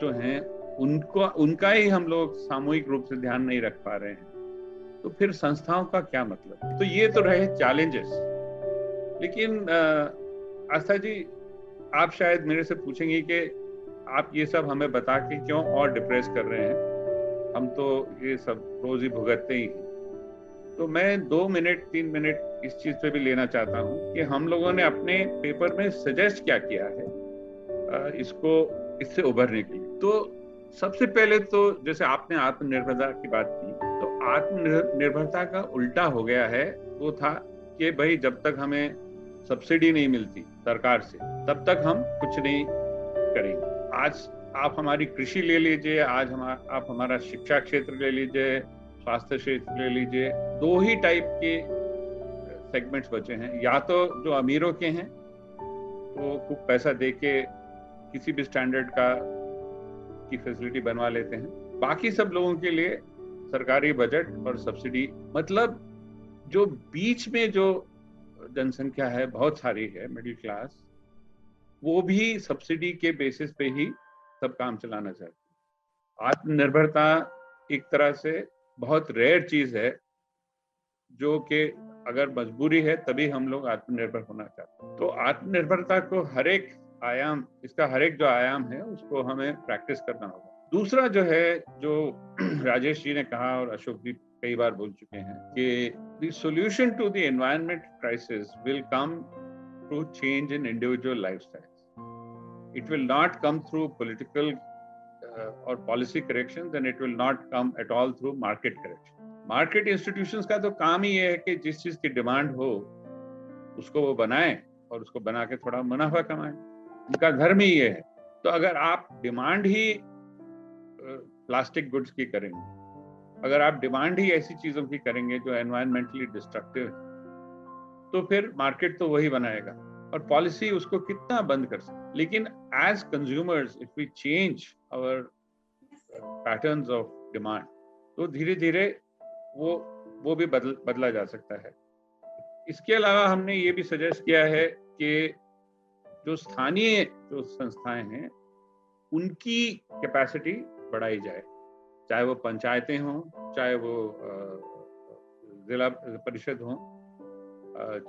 जो हैं उनका ही हम लोग सामूहिक रूप से ध्यान नहीं रख पा रहे हैं, तो फिर संस्थाओं का क्या मतलब। तो ये तो रहे चैलेंजेस। लेकिन आस्था जी, आप शायद मेरे से पूछेंगे कि आप ये सब हमें बता के क्यों और डिप्रेस कर रहे हैं, हम तो ये सब रोज ही भुगतते ही हैं। तो मैं 2 मिनट 3 मिनट इस चीज पे भी लेना चाहता हूँ कि हम लोगों ने अपने पेपर में सजेस्ट क्या किया है इससे उभरने के लिए। तो सबसे पहले तो जैसे आपने आत्मनिर्भरता की बात की, तो आत्मनिर्भरता का उल्टा हो गया है। वो था कि भाई जब तक हमें सब्सिडी नहीं मिलती सरकार से तब तक हम कुछ नहीं करेंगे। आज आप हमारी कृषि ले लीजिए, आज आप हमारा शिक्षा क्षेत्र ले लीजिए, स्वास्थ्य क्षेत्र ले लीजिए, 2 ही टाइप के सेगमेंट्स बचे हैं। या तो जो अमीरों के हैं वो खूब पैसा दे के किसी भी स्टैंडर्ड की फैसिलिटी बनवा लेते हैं, बाकी सब लोगों के लिए सरकारी बजट और सब्सिडी। मतलब जो बीच में जो जनसंख्या है बहुत सारी है, मिडिल क्लास, वो भी सब्सिडी के बेसिस पे ही सब काम चलाना चाहते हैं। आत्मनिर्भरता एक तरह से बहुत रेयर चीज है, जो कि अगर मजबूरी है तभी हम लोग आत्मनिर्भर होना चाहते हैं। तो आत्मनिर्भरता को हर एक आयाम, इसका हर एक जो आयाम है उसको हमें प्रैक्टिस करना होगा। दूसरा जो है, जो राजेश जी ने कहा और अशोक जी कई बार बोल चुके हैं कि the solution to the environment crisis will come through change in individual lifestyles. It will not come through political or policy corrections, and it will not come at all through market correction. Market institutions का तो काम ही ये है कि जिस चीज की demand हो उसको वो बनाएं और उसको बना के थोड़ा मुनाफा कमाएं। उनका धर्म ही ये है। तो अगर आप डिमांड ही प्लास्टिक गुड्स की करेंगे, अगर आप डिमांड ही ऐसी चीजों की करेंगे जो एनवायरमेंटली डिस्ट्रक्टिव है, तो फिर मार्केट तो वही बनाएगा और पॉलिसी उसको कितना बंद कर सकती। लेकिन as consumers if we change our patterns of demand, तो धीरे धीरे वो भी बदला जा सकता है। इसके अलावा हमने ये भी सजेस्ट किया है कि जो स्थानीय जो संस्थाएं हैं उनकी कैपेसिटी बढ़ाई जाए, चाहे वो पंचायतें हों, चाहे वो जिला परिषद हों,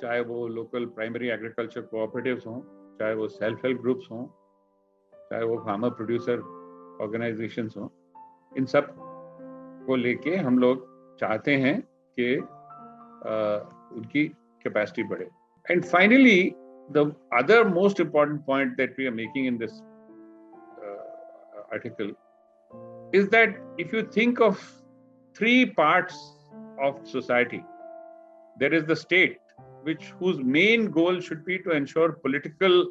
चाहे वो लोकल प्राइमरी एग्रीकल्चर कोऑपरेटिव्स हों, चाहे वो सेल्फ हेल्प ग्रुप्स हों, चाहे वो फार्मर प्रोड्यूसर ऑर्गेनाइजेशंस हों, इन सब को लेके हम लोग चाहते हैं कि उनकी कैपेसिटी बढ़े। And finally the other most important point that we are making in this article is that if you think of three parts of society, there is the state, whose main goal should be to ensure political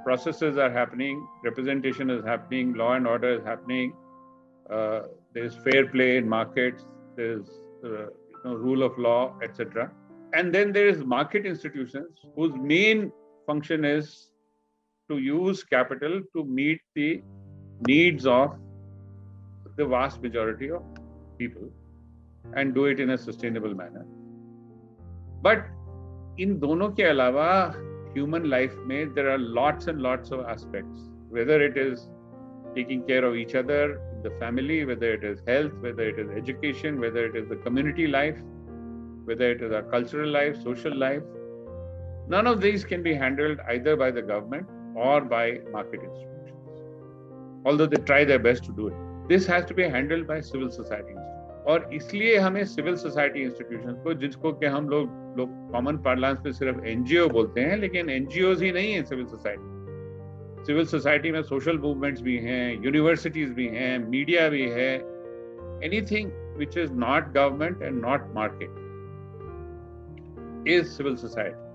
processes are happening, representation is happening, law and order is happening, there is fair play in markets, there is rule of law, etc. And then there is market institutions whose main function is to use capital to meet the needs of the vast majority of people and do it in a sustainable manner. But in दोनों के अलावा human life में there are lots and lots of aspects, whether it is taking care of each other, the family, whether it is health, whether it is education, whether it is the community life, whether it is our cultural life, social life. None of these can be handled either by the government or by market institutions, although they try their best to do it. This has to be handled by civil society institutions. और इसलिए हमें civil society institutions को, जिसको कि हम लोग common parlance में सिर्फ NGO बोलते हैं, लेकिन NGOs ही नहीं है civil society. Civil society में social movements भी हैं, universities भी हैं, media भी है, anything which is not government and not market is civil society.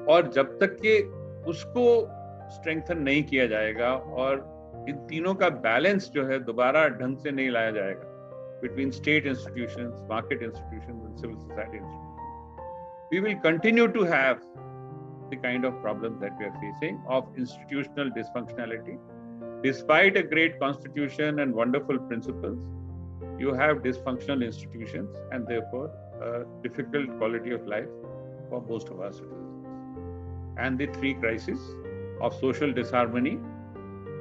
और जब तक कि उसको स्ट्रेंथन नहीं किया जाएगा और इन तीनों का बैलेंस जो है दोबारा ढंग से नहीं लाया जाएगा between state institutions, market institutions and civil society institutions, we will continue to have the kind of problems that we are facing of institutional dysfunctionality. Despite a great constitution and wonderful principles, you have dysfunctional institutions and therefore a difficult quality of life for most of our citizens. And the three crises of social disharmony,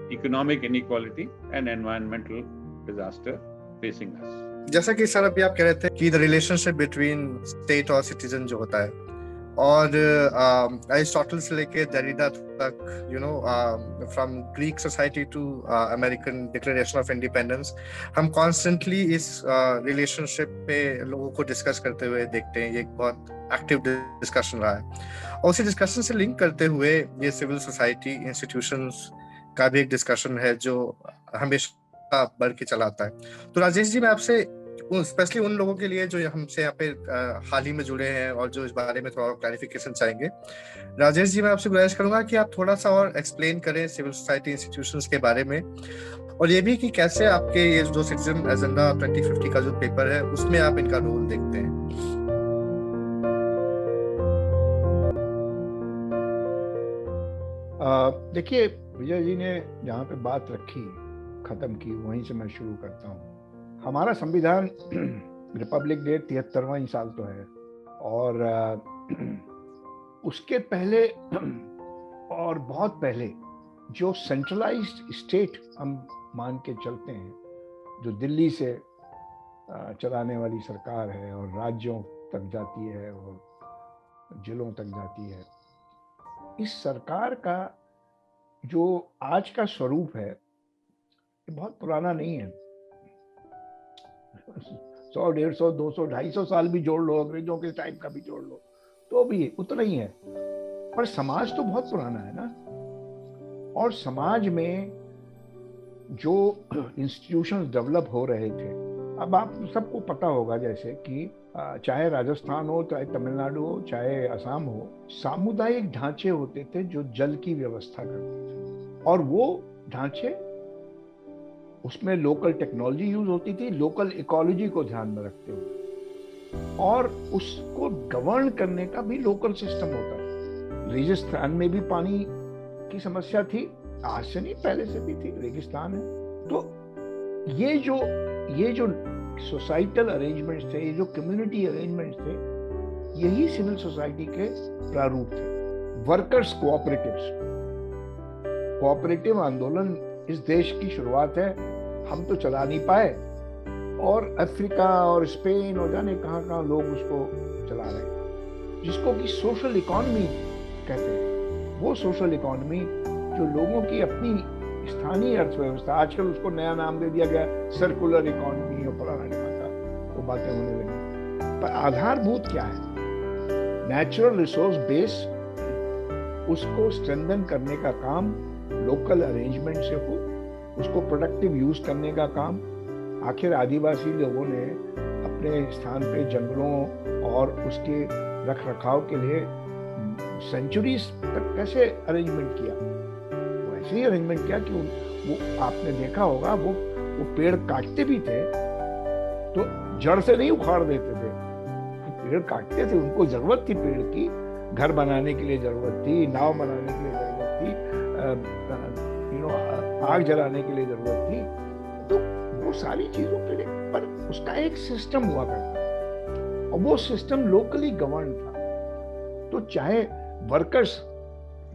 economic inequality and environmental disaster facing us. जैसा कि sir अभी आप कह रहे थे कि the relationship between state और citizen जो होता है, और अरिस्टोटल से लेके दरिदा तक, from Greek society to American Declaration of Independence, हम कॉन्स्टेंटली इस रिलेशनशिप पे लोगों को डिस्कस करते हुए देखते हैं। ये एक बहुत एक्टिव डिस्कशन रहा है और उसी डिस्कशन से लिंक करते हुए ये सिविल सोसाइटी इंस्टीट्यूशंस का भी एक डिस्कशन है जो हमेशा बढ़ के चलाता है। तो राजेश जी, मैं आपसे स्पेशली उन लोगों के लिए जो हमसे यहाँ पे हाल ही में जुड़े हैं और जो इस बारे में थोड़ा क्लैरिफिकेशन चाहेंगे, राजेश जी मैं आपसे गुजारिश करूंगा कि आप थोड़ा सा और एक्सप्लेन करें सिविल सोसाइटी इंस्टीट्यूशंस के बारे में, और ये भी कि कैसे आपके ये जो सिटीजन एजेंडा 2050 का जो पेपर है उसमें आप इनका रोल देखते हैं। देखिए, विजय जी ने जहाँ पे बात रखी, खत्म की, वहीं से मैं शुरू करता हूँ। हमारा संविधान रिपब्लिक डे 73वां साल तो है, और उसके पहले और बहुत पहले जो सेंट्रलाइज्ड स्टेट हम मान के चलते हैं, जो दिल्ली से चलाने वाली सरकार है और राज्यों तक जाती है और जिलों तक जाती है, इस सरकार का जो आज का स्वरूप है ये बहुत पुराना नहीं है। 100, 150, 200, 250 साल भी जोड़ लो, अंग्रेजों के टाइम का भी जोड़ लो, तो भी उतना ही है। पर समाज तो बहुत पुराना है ना, और समाज में जो इंस्टीट्यूशंस डेवलप हो रहे थे, अब आप सबको पता होगा जैसे कि चाहे राजस्थान हो, चाहे तमिलनाडु हो, चाहे असम हो, सामुदायिक ढांचे होते थे जो जल की व्यवस्था करते थे, और वो ढांचे, उसमें लोकल टेक्नोलॉजी यूज होती थी, लोकल इकोलॉजी को ध्यान में रखते हुए, और उसको गवर्न करने का भी लोकल सिस्टम होता था। रेगिस्तान में भी पानी की समस्या थी, आज से नहीं पहले से भी थी, रेगिस्तान है। तो ये जो सोसाइटल अरेंजमेंट्स थे, ये जो कम्युनिटी अरेंजमेंट्स थे, यही सिविल सोसाइटी के प्रारूप थे। वर्कर्स कोऑपरेटिव आंदोलन इस देश की शुरुआत है, हम तो चला नहीं पाए, और अफ्रीका और स्पेन और जाने कहाँ कहाँ लोग उसको चला रहे हैं, जिसको कि सोशल इकोनॉमी कहते हैं। वो सोशल इकोनॉमी जो लोगों की अपनी स्थानीय अर्थव्यवस्था, आजकल उसको नया नाम दे दिया गया सर्कुलर इकोनॉमी और फलाना ढिमाका, वो बातें होने लगी। पर आधारभूत क्या है? नेचुरल रिसोर्स बेस, उसको स्ट्रेंथन करने का काम लोकल अरेंजमेंट से हो, उसको प्रोडक्टिव यूज करने का काम। आखिर आदिवासी लोगों ने अपने स्थान पे जंगलों और उसके रख रखाव के लिए सेंचुरीज तक कैसे अरेंजमेंट किया? वो ऐसे ही अरेंजमेंट किया कि वो आपने देखा होगा, वो पेड़ काटते भी थे तो जड़ से नहीं उखाड़ देते थे, पेड़ काटते थे, उनको जरूरत थी पेड़ की, घर बनाने के लिए जरूरत थी, नाव बनाने के लिए जरूरत थी, आग जलाने के लिए जरूरत थी, तो वो सारी चीजों के लिए, पर उसका एक सिस्टम हुआ करता और वो सिस्टम लोकली गवर्न था। तो चाहे वर्कर्स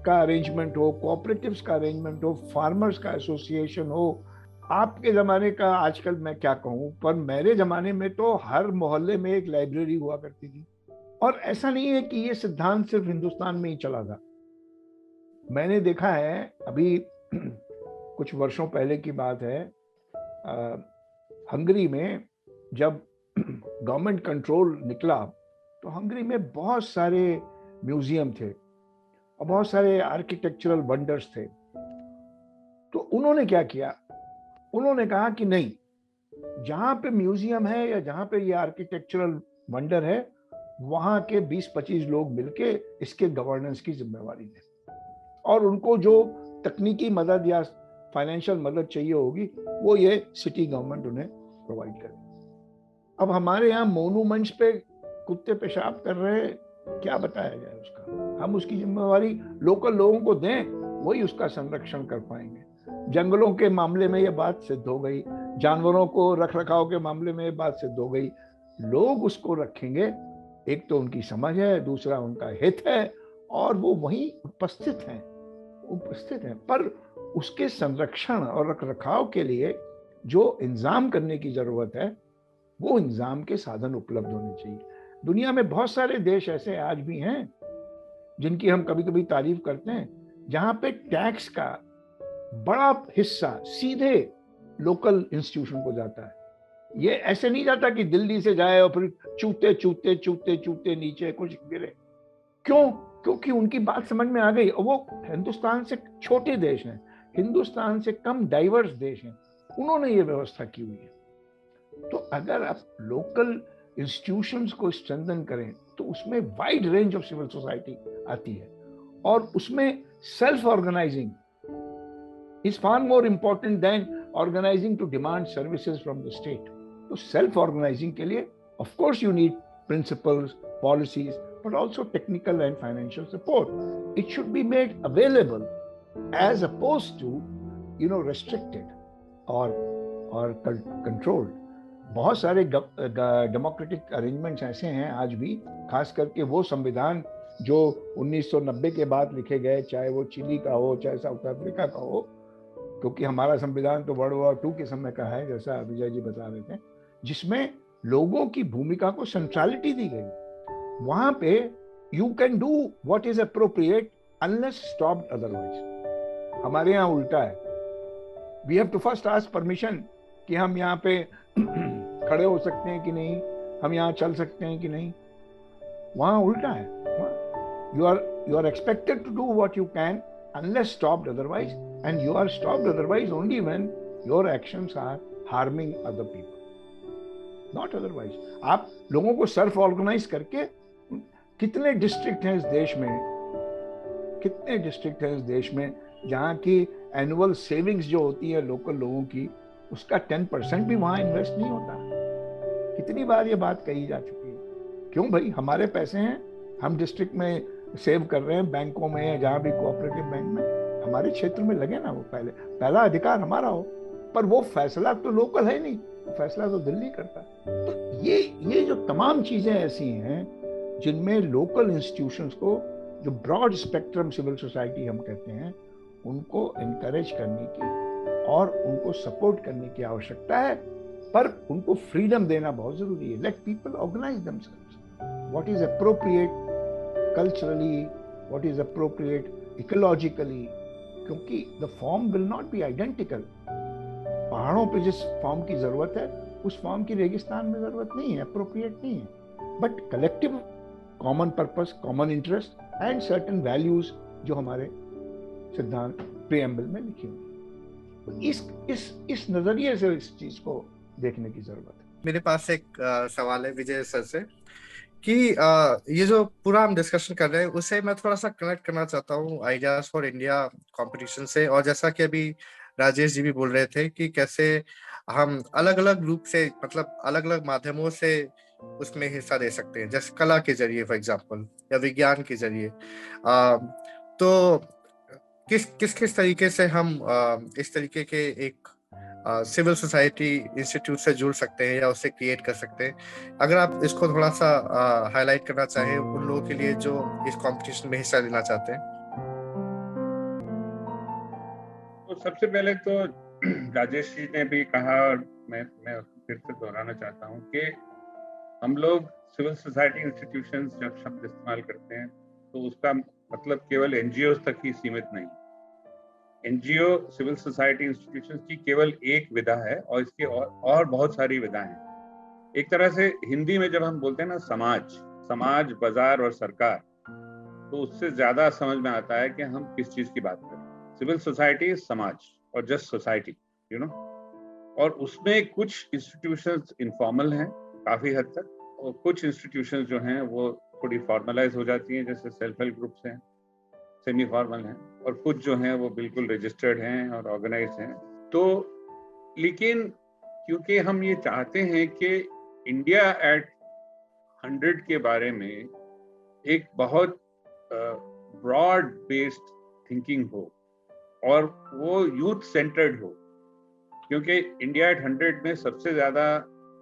का अरेंजमेंट हो, कोऑपरेटिव्स का अरेंजमेंट हो, फार्मर्स का एसोसिएशन हो, आपके जमाने का आजकल मैं क्या कहूँ, पर मेरे जमाने में तो हर मोहल्ले में एक लाइब्रेरी हुआ करती थी। और ऐसा नहीं है कि ये सिद्धांत सिर्फ हिंदुस्तान में ही चला था। मैंने देखा है, अभी कुछ वर्षों पहले की बात है, हंगरी में जब गवर्नमेंट कंट्रोल निकला तो हंगरी में बहुत सारे म्यूजियम थे और बहुत सारे आर्किटेक्चरल वंडर्स थे। तो उन्होंने क्या किया, उन्होंने कहा कि नहीं, जहां पे म्यूजियम है या जहां पे ये आर्किटेक्चरल वंडर है, वहां के 20-25 लोग मिलके इसके गवर्नेंस की जिम्मेवारी लें और उनको जो तकनीकी मदद या फाइनेंशियल मदद चाहिए होगी वो ये सिटी गवर्नमेंट उन्हें प्रोवाइड करे। अब हमारे यहाँ मोनूमेंट्स पे कुत्ते पेशाब कर रहे हैं, क्या बताया जाए उसका? हम उसकी जिम्मेवारी लोकल लोगों को दें, वही उसका संरक्षण कर पाएंगे। जंगलों के मामले में ये बात सिद्ध हो गई, जानवरों को रख रखाव के मामले में ये बात सिद्ध हो गई। लोग उसको रखेंगे, एक तो उनकी समझ है, दूसरा उनका हित है, और वो वहीं उपस्थित हैं। पर उसके संरक्षण और रख रखाव के लिए जो इंतजाम करने की जरूरत है, वो इंतजाम के साधन उपलब्ध होने चाहिए। दुनिया में बहुत सारे देश ऐसे आज भी हैं जिनकी हम कभी कभी तारीफ करते हैं, जहां पे टैक्स का बड़ा हिस्सा सीधे लोकल इंस्टीट्यूशन को जाता है। ये ऐसे नहीं जाता कि दिल्ली से जाए और फिर चूते नीचे कुछ गिरे। क्यों? क्योंकि उनकी बात समझ में आ गई, और वो हिंदुस्तान से छोटे देश हैं, हिंदुस्तान से कम डाइवर्स देश हैं, उन्होंने ये व्यवस्था की हुई है। तो अगर आप लोकल इंस्टीट्यूशंस को स्ट्रेंथन करें तो उसमें wide range of civil society आती है, और उसमें self organising is far more important than organising to demand services from the state. तो सेल्फ ऑर्गेनाइजिंग के लिए of course you need principles, policies, but also technical and financial support. It should be made available as opposed to, restricted or controlled. बहुत सारे democratic arrangements ऐसे हैं आज भी, खास करके वो संविधान जो 1990 के बाद लिखे गए, चाहे वो चिली का हो, चाहे साउथ अफ्रीका का हो, क्योंकि हमारा संविधान तो वर्ल्ड वॉर 2 के समय का है, जैसा विजय जी बता रहे थे, जिसमें लोगों की भूमिका को सेंट्रलिटी दी गई। वहां पे you can do what is appropriate unless stopped otherwise. हमारे यहाँ उल्टा है, we have to first ask permission कि हम यहाँ पे खड़े हो सकते हैं कि नहीं, हम यहाँ चल सकते हैं कि नहीं। वहां उल्टा है, you are expected to do what you can unless stopped otherwise, and you are stopped otherwise only when your actions are harming other people, not otherwise. आप लोगों को सेल्फ ऑर्गेनाइज करके, कितने डिस्ट्रिक्ट हैं इस देश में जहाँ की एनुअल सेविंग्स जो होती है लोकल लोगों की, उसका 10% भी वहाँ इन्वेस्ट नहीं होता। कितनी बार ये बात कही जा चुकी है। क्यों भाई, हमारे पैसे हैं, हम डिस्ट्रिक्ट में सेव कर रहे हैं, बैंकों में या जहाँ भी कोऑपरेटिव बैंक में, हमारे क्षेत्र में लगे ना, वो पहला अधिकार हमारा हो। पर वो फैसला तो लोकल है नहीं, फैसला तो दिल्ली करता है। तो ये जो तमाम चीजें ऐसी हैं जिनमें लोकल इंस्टीट्यूशंस को, जो ब्रॉड स्पेक्ट्रम सिविल सोसाइटी हम कहते हैं, उनको एनकरेज करने की और उनको सपोर्ट करने की आवश्यकता है, पर उनको फ्रीडम देना बहुत जरूरी है। Let people organise themselves, what is appropriate culturally, what is appropriate ecologically, क्योंकि the form will not be identical. पहाड़ों पे जिस फॉर्म की जरूरत है उस फॉर्म की रेगिस्तान में जरूरत नहीं है, अप्रोप्रिएट नहीं है। But collective common purpose, common interest and certain values जो हमारे सिद्धांत प्रीएम्बल में लिखी हुई, इस नजरिए से इस चीज को देखने की जरूरत है। मेरे पास एक सवाल है विजय सर से कि ये जो पूरा हम डिस्कशन कर रहे हैं उसे मैं थोड़ा सा कनेक्ट करना चाहता हूँ आइडियाज फॉर इंडिया कंपटीशन से। और जैसा कि अभी राजेश जी भी बोल रहे थे कि कैसे हम अलग अलग रूप से, मतलब अलग अलग माध्यमों से उसमें हिस्सा दे सकते हैं, जैसे कला के जरिए फॉर एग्जांपल, या विज्ञान के जरिए। तो किस तरीके से हम इस तरीके के एक सिविल सोसाइटी इंस्टीट्यूट से जुड़ सकते हैं या उसे क्रिएट कर सकते हैं? अगर आप इसको थोड़ा सा हाईलाइट करना चाहें उन लोगों के लिए जो इस कंपटीशन में हिस्सा लेना चाहते हैं। तो सबसे पहले तो राजेश जी ने भी कहा और मैं फिर से दोहराना चाहता हूँ कि हम लोग सिविल सोसाइटी इंस्टीट्यूशंस जब शब्द इस्तेमाल करते हैं तो उसका मतलब केवल एनजीओ तक ही सीमित नहीं। एनजीओ सिविल सोसाइटी इंस्टीट्यूशंस की केवल एक विधा है और इसके और बहुत सारी विधाएं हैं। एक तरह से हिंदी में जब हम बोलते हैं ना समाज, बाजार और सरकार, तो उससे ज्यादा समझ में आता है कि हम किस चीज की बात करें। सिविल सोसाइटी समाज और जस्ट सोसाइटी, और उसमें कुछ इंस्टीट्यूशंस इनफॉर्मल हैं काफी हद तक, और कुछ इंस्टीट्यूशंस जो हैं वो थोड़ी फॉर्मलाइज हो जाती हैं, जैसे सेल्फ हेल्प ग्रुप्स हैं, सेमी फॉर्मल हैं, और कुछ जो हैं वो बिल्कुल रजिस्टर्ड हैं और ऑर्गेनाइज्ड हैं। तो लेकिन क्योंकि हम ये चाहते हैं कि इंडिया एट 100 के बारे में एक बहुत ब्रॉड बेस्ड थिंकिंग हो और वो यूथ सेंटर्ड हो, क्योंकि इंडिया एट 100 में सबसे ज्यादा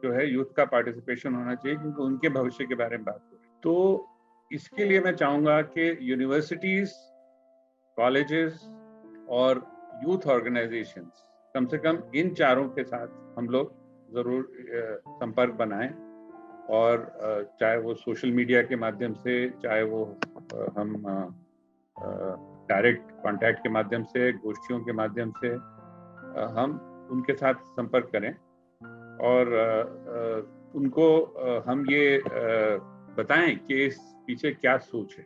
जो है यूथ का पार्टिसिपेशन होना चाहिए, क्योंकि उनके भविष्य के बारे में बात हो रही है। तो इसके लिए मैं चाहूँगा कि यूनिवर्सिटीज, कॉलेजेस और यूथ ऑर्गेनाइजेशंस, कम से कम इन चारों के साथ हम लोग ज़रूर संपर्क बनाएं, और चाहे वो सोशल मीडिया के माध्यम से, चाहे वो हम डायरेक्ट कांटेक्ट के माध्यम से, गोष्ठियों के माध्यम से हम उनके साथ संपर्क करें और उनको हम ये बताएं कि इस पीछे क्या सोच है।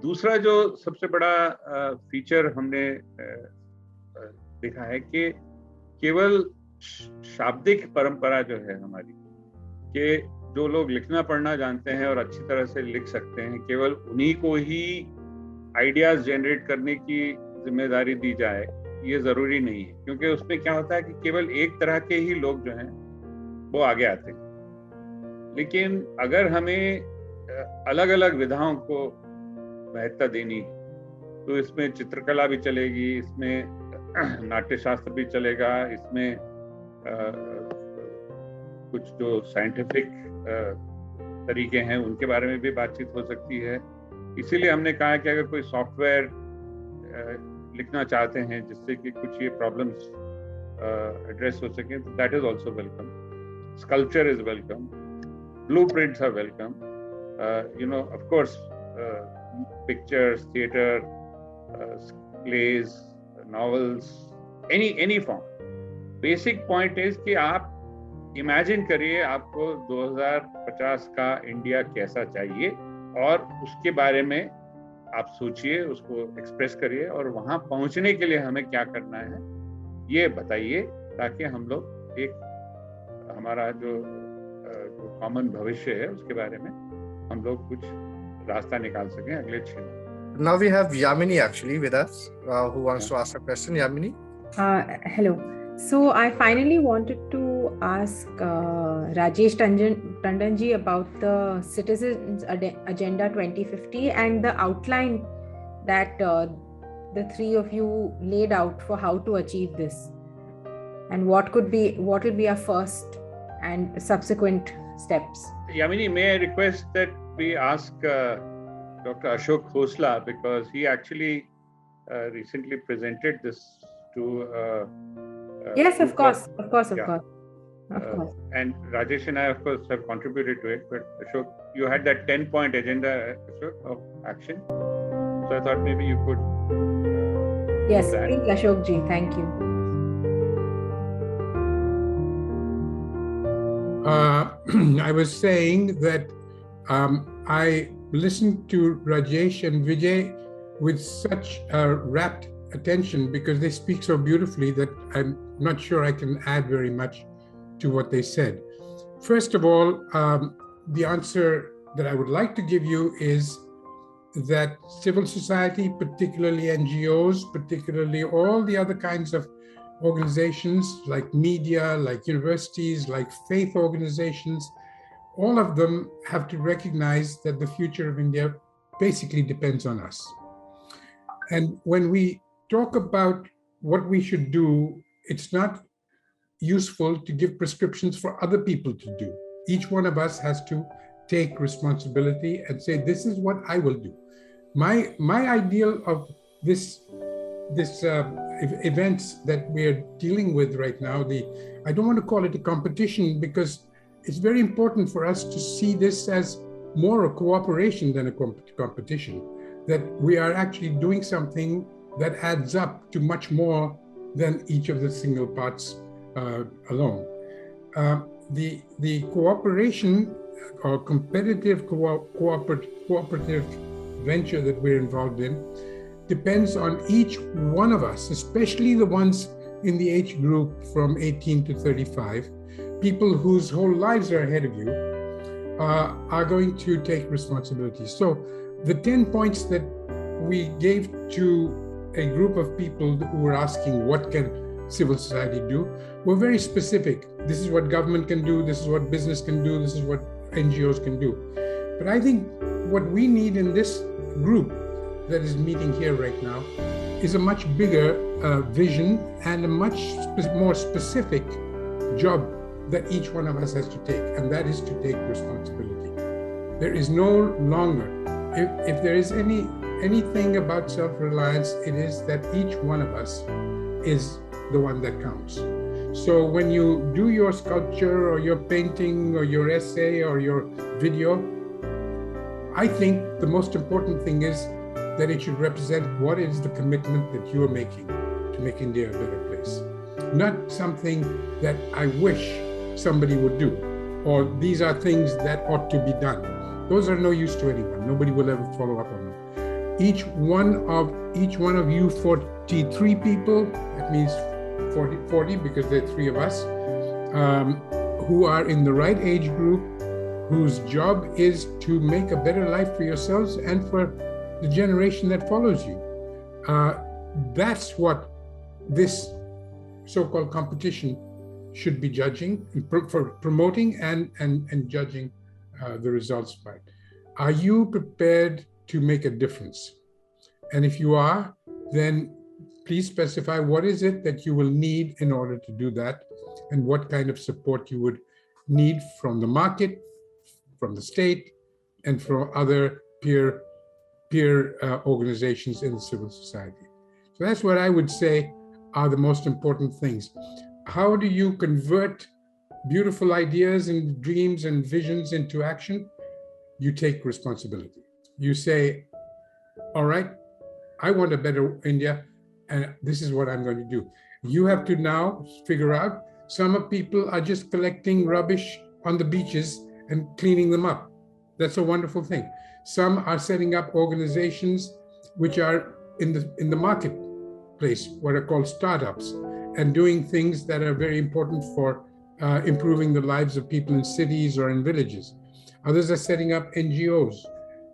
दूसरा जो सबसे बड़ा फीचर हमने देखा है कि केवल शाब्दिक परंपरा जो है हमारी, कि जो लोग लिखना पढ़ना जानते हैं और अच्छी तरह से लिख सकते हैं, केवल उन्हीं को ही आइडियाज जनरेट करने की जिम्मेदारी दी जाए, ये जरूरी नहीं है। क्योंकि उसमें क्या होता है कि केवल एक तरह के ही लोग जो हैं वो आगे आते हैं। लेकिन अगर हमें अलग अलग विधाओं को महत्ता देनी, तो इसमें चित्रकला भी चलेगी, इसमें नाट्यशास्त्र भी चलेगा, इसमें कुछ जो साइंटिफिक तरीके हैं उनके बारे में भी बातचीत हो सकती है। इसीलिए हमने कहा कि अगर कोई सॉफ्टवेयर लिखना चाहते हैं जिससे कि कुछ ये प्रॉब्लम्स एड्रेस हो सके, तो that is also welcome. Sculpture is welcome, blueprints are welcome, of course pictures, theater, plays, novels, any form. Basic point is कि आप इमेजिन करिए आपको 2050 का इंडिया कैसा चाहिए, और उसके बारे में आप सोचिए, उसको एक्सप्रेस करिए, और वहां पहुंचने के लिए हमें क्या करना है ये बताइए, ताकि हम लोग एक हमारा जो कॉमन भविष्य है उसके बारे में हम लोग कुछ रास्ता निकाल सकें अगले 6 महीने। Now we have Yamini actually with us, who wants to ask a question. Yamini. Hello. So I finally wanted to ask Rajesh Tandon ji about the Citizens Agenda 2050 and the outline that the three of you laid out for how to achieve this. and what will be our first and subsequent steps? Yamini, may I request that we ask Dr. Ashok Khosla, because he actually recently presented this to yes, of course. And Rajesh and I, of course, have contributed to it. But Ashok, you had that 10-point agenda, Ashok, of action. So I thought maybe you could. Yes, please, Ashok ji. Thank you. I was saying that I listened to Rajesh and Vijay with such rapt attention because they speak so beautifully that I'm not sure I can add very much to what they said. First of all, the answer that I would like to give you is that civil society, particularly NGOs, particularly all the other kinds of organizations like media, like universities, like faith organizations, all of them have to recognize that the future of India basically depends on us. And when we talk about what we should do, it's not useful to give prescriptions for other people to do. Each one of us has to take responsibility and say, this is what I will do. My ideal of this events that we're dealing with right now, I don't want to call it a competition because it's very important for us to see this as more a cooperation than a competition, that we are actually doing something that adds up to much more than each of the single parts alone. The cooperation or competitive cooperative venture that we're involved in depends on each one of us, especially the ones in the age group from 18 to 35, people whose whole lives are ahead of you, are going to take responsibility. So the 10 points that we gave to a group of people who were asking what can civil society do were very specific. This is what government can do, this is what business can do, this is what NGOs can do. But I think what we need in this group that is meeting here right now is a much bigger vision and a much more specific job that each one of us has to take, and that is to take responsibility. There is no longer, if there is anything about self-reliance, it is that each one of us is the one that counts. So when you do your sculpture or your painting or your essay or your video, I think the most important thing is that it should represent what is the commitment that you are making to make India a better place. Not something that I wish somebody would do, or these are things that ought to be done. Those are no use to anyone. Nobody will ever follow up on them. Each one of you 43 people, that means 40 because there are 3 of us, who are in the right age group, whose job is to make a better life for yourselves and for the generation that follows you. That's what this so-called competition should be judging, for promoting and judging the results by. Are you prepared to make a difference? And if you are, then please specify what is it that you will need in order to do that, and what kind of support you would need from the market, from the state, and from other peer organizations in the civil society. So that's what I would say are the most important things. How do you convert beautiful ideas and dreams and visions into action? You take responsibility. You say, all right, I want a better India, and this is what I'm going to do. You have to now figure out, some people are just collecting rubbish on the beaches and cleaning them up. That's a wonderful thing. Some are setting up organizations which are in the marketplace, what are called startups, and doing things that are very important for improving the lives of people in cities or in villages. Others are setting up NGOs.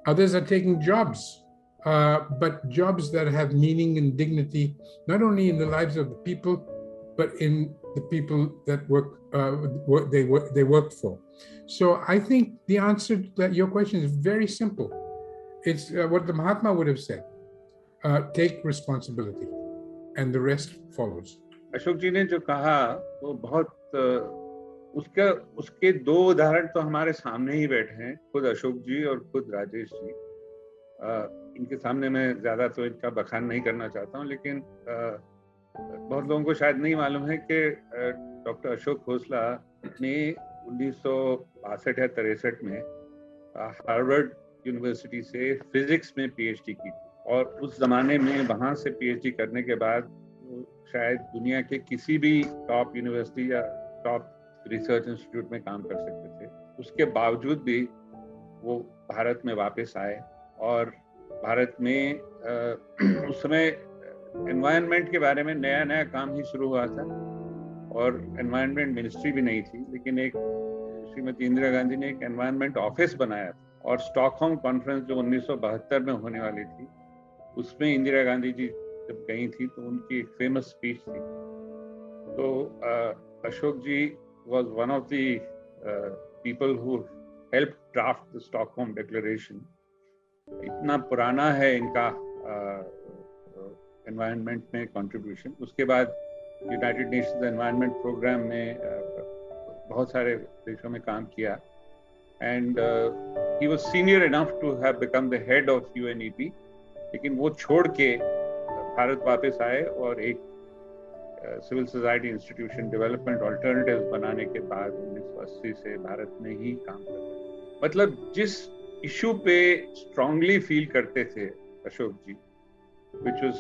Others are taking jobs, but jobs that have meaning and dignity, not only in the lives of the people, but in the people that they work for. So I think the answer to your question is very simple. It's what the Mahatma would have said. Take responsibility, and the rest follows. Ashok जी ने जो कहा वो बहुत उसके दो उदाहरण तो हमारे सामने ही बैठे हैं, खुद अशोक जी और खुद राजेश जी। इनके सामने मैं ज्यादा तो इनका बखान नहीं करना चाहता हूँ, लेकिन बहुत लोगों को शायद नहीं मालूम है कि डॉक्टर अशोक खोसला ने 1962 या 63 में हार्वर्ड यूनिवर्सिटी से फिजिक्स में पीएचडी की थी, और उस जमाने में वहां से पीएचडी करने के बाद शायद दुनिया के किसी भी टॉप यूनिवर्सिटी या टॉप रिसर्च इंस्टीट्यूट में काम कर सकते थे। उसके बावजूद भी वो भारत में वापस आए, और भारत में उस समय एनवायरनमेंट के बारे में नया नया काम ही शुरू हुआ था, और एनवायरनमेंट मिनिस्ट्री भी नहीं थी, लेकिन एक श्रीमती इंदिरा गांधी ने एक एनवायरनमेंट ऑफिस बनाया था। और स्टॉकहोम कॉन्फ्रेंस जो 1972 में होने वाली थी, उसमें इंदिरा गांधी जी जब गई थी तो उनकी एक फेमस स्पीच थी। तो अशोक जी was one of the people who helped draft the Stockholm Declaration. इतना पुराना है इनका एनवायरनमेंट में कंट्रीब्यूशन। उसके बाद यूनाइटेड नेशंस एनवायरनमेंट प्रोग्राम में बहुत सारे देशों में काम किया, and he was senior enough to have become the head of UNEP. लेकिन वो छोड़ के भारत वापस आए और एक civil society institution development alternatives बनाने के बाद 1980 से भारत में ही काम कर रहे हैं। मतलब जिस इशू पे स्ट्रांगली फील करते थे अशोक जी, which was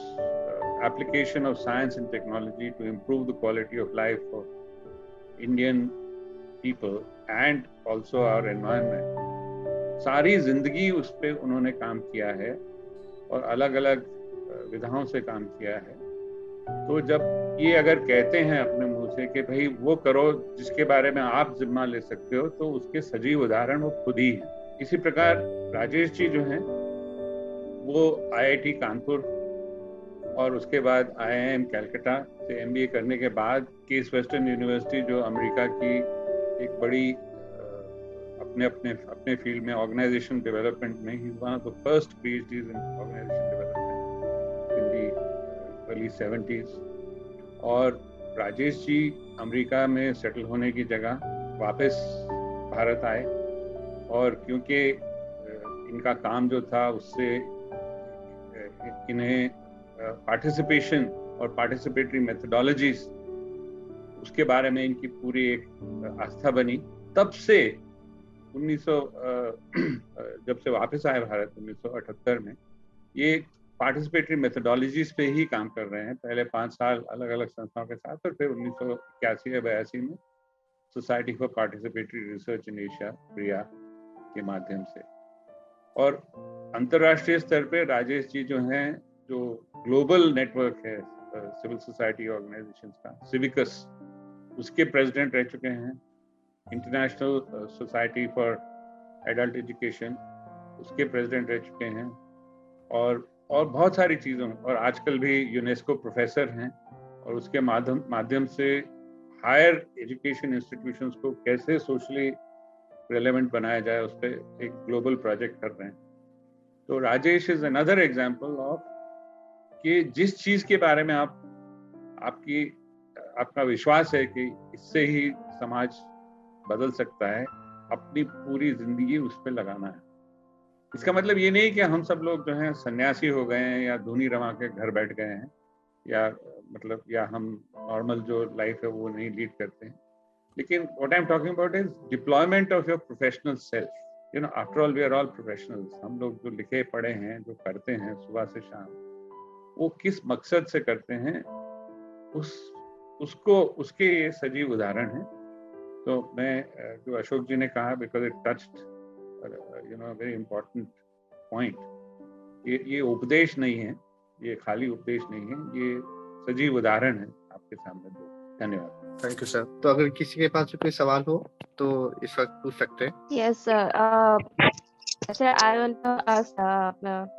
application of science and technology to improve the quality of life of Indian people and also our environment, सारी जिंदगी उस पे उन्होंने काम किया है और अलग अलग विधाओं से काम किया है। तो जब ये अगर कहते हैं अपने मुंह से कि भाई वो करो जिसके बारे में आप जिम्मा ले सकते हो, तो उसके सजीव उदाहरण वो खुद ही है। इसी प्रकार राजेश जी जो हैं वो आईआईटी कानपुर और उसके बाद आईआईएम कलकत्ता से एमबीए करने के बाद केस वेस्टर्न यूनिवर्सिटी जो अमेरिका की एक बड़ी अपने फील्ड में ऑर्गेनाइजेशन डेवलपमेंट में, he is one of the first PhDs in organisation development in the early 70s। और राजेश जी अमेरिका में सेटल होने की जगह वापस भारत आए, और क्योंकि इनका काम जो था उससे इन्हें पार्टिसिपेशन और पार्टिसिपेटरी मेथोडोलॉजीज उसके बारे में इनकी पूरी एक आस्था बनी। तब से 1900 जब से वापस आए भारत 1978 में, ये पार्टिसिपेटरी मेथोडोलॉजीज पे ही काम कर रहे हैं। पहले 5 साल अलग अलग संस्थाओं के साथ, और फिर 1981 या 82 में society for participatory research in Asia PRIA के माध्यम से। और अंतर्राष्ट्रीय स्तर पे राजेश जी जो हैं, जो ग्लोबल नेटवर्क है सिविल सोसाइटी ऑर्गेनाइजेशंस का, सिविकस, उसके प्रेसिडेंट रह चुके हैं। International society for adult education, उसके प्रेसिडेंट रह चुके हैं, और बहुत सारी चीज़ों में, और आजकल भी यूनेस्को प्रोफेसर हैं, और उसके माध्यम से हायर एजुकेशन इंस्टीट्यूशंस को कैसे सोशली रेलेवेंट बनाया जाए उस पर एक ग्लोबल प्रोजेक्ट कर रहे हैं। तो Rajesh is another example of कि जिस चीज़ के बारे में आपका विश्वास है कि इससे ही समाज बदल सकता है, अपनी पूरी जिंदगी उस पर लगाना है। इसका मतलब ये नहीं कि हम सब लोग जो हैं सन्यासी हो गए हैं या धूनी रमा के घर बैठ गए हैं, या हम नॉर्मल जो लाइफ है वो नहीं लीड करते हैं। लेकिन what I am talking about is deployment of your professional self. You know, after all we are all professionals. हम लोग जो लिखे पढ़े हैं, जो करते हैं सुबह से शाम, वो किस मकसद से करते हैं, उसके ये सजीव उदाहरण हैं। तो मैं जो अशोक जी ने कहा, because it touched very important point, ये उपदेश नहीं है, ये खाली उपदेश नहीं है, ये सजीव उदाहरण है आपके सामने दो। धन्यवाद। Thank you sir. तो अगर किसी के पास कोई सवाल हो तो इस वक्त पूछ सकते हैं। Yes sir, I want to ask